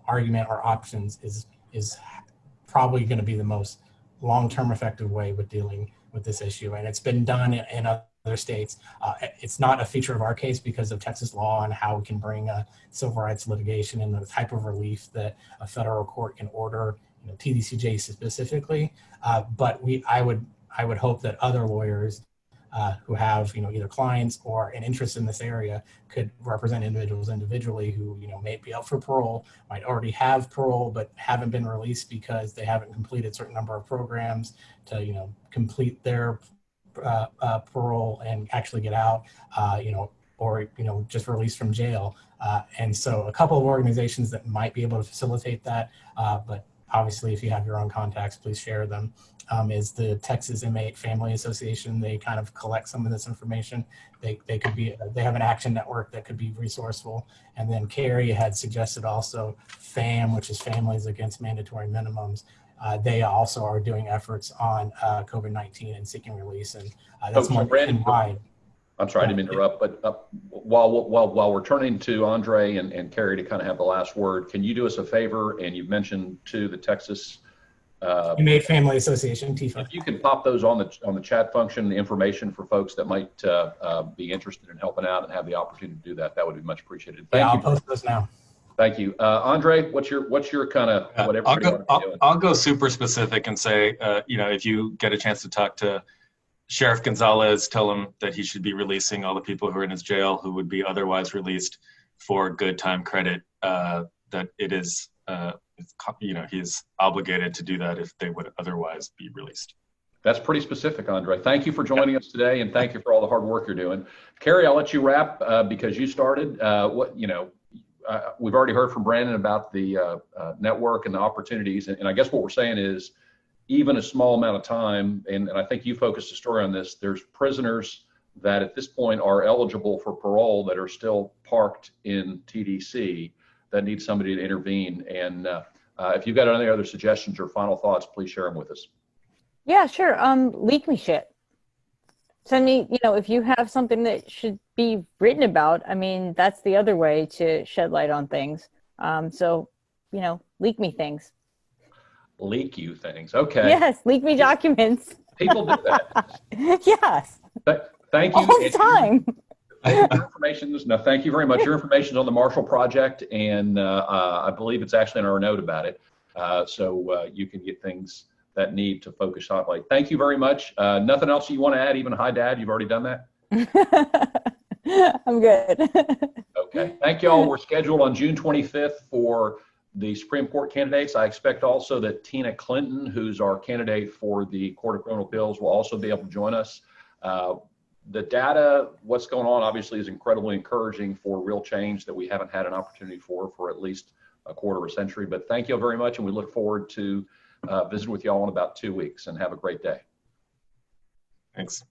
F: argument or options is probably going to be the most long-term effective way with dealing with this issue. And it's been done in other states. It's not a feature of our case because of Texas law and how we can bring civil rights litigation and the type of relief that a federal court can order, you know, TDCJ specifically. But I would hope that other lawyers who have, you know, either clients or an interest in this area could represent individuals individually who, you know, may be up for parole, might already have parole, but haven't been released because they haven't completed a certain number of programs to, you know, complete their parole and actually get out, you know, or, you know, just released from jail. And so a couple of organizations that might be able to facilitate that, but obviously, if you have your own contacts, please share them, is the Texas Inmate Family Association. They kind of collect some of this information. They have an action network that could be resourceful. And then Keri had suggested also FAM, which is Families Against Mandatory Minimums. They also are doing efforts on COVID-19 and seeking release, and that's more nationwide.
B: I'm sorry, I didn't mean to interrupt, but while we're turning to Andre and Keri to kind of have the last word, can you do us a favor? And you've mentioned too the Texas
F: Inmate Family Association, TIFA.
B: If you can pop those on the chat function, the information for folks that might be interested in helping out and have the opportunity to do that, that would be much appreciated. Thank you.
F: I'll post those now.
B: Thank you, Andre. What's your kind of what everybody ought to be doing?
G: I'll go super specific and say, if you get a chance to talk to Sheriff Gonzalez, tell him that he should be releasing all the people who are in his jail who would be otherwise released for good time credit. That it is, he's obligated to do that if they would otherwise be released.
B: That's pretty specific, Andre. Thank you for joining us today, and thank you for all the hard work you're doing. Keri, I'll let you wrap because you started. We've already heard from Brandon about the network and the opportunities, and I guess what we're saying is, even a small amount of time, and I think you focused a story on this, there's prisoners that at this point are eligible for parole that are still parked in TDC that need somebody to intervene. And if you've got any other suggestions or final thoughts, please share them with us.
D: Yeah, sure. Leak me shit. Send me, if you have something that should be written about, I mean, that's the other way to shed light on things. So, leak me things.
B: Leak you things. Okay.
D: Yes, leak me documents.
B: People do that.
D: Yes.
B: Thank you.
D: All the time.
B: Thank you very much. Your information is on the Marshall Project, and I believe it's actually in our note about it. So you can get things that need to focus on. Like, thank you very much. Nothing else you want to add? Even hi, Dad. You've already done that.
D: I'm good.
B: Okay. Thank you all. We're scheduled on June 25th for the Supreme Court candidates. I expect also that Tina Clinton, who's our candidate for the Court of Criminal Appeals, will also be able to join us. The data, what's going on, obviously, is incredibly encouraging for real change that we haven't had an opportunity for at least a quarter of a century. But thank you very much, and we look forward to visiting with you all in about 2 weeks, and have a great day.
G: Thanks.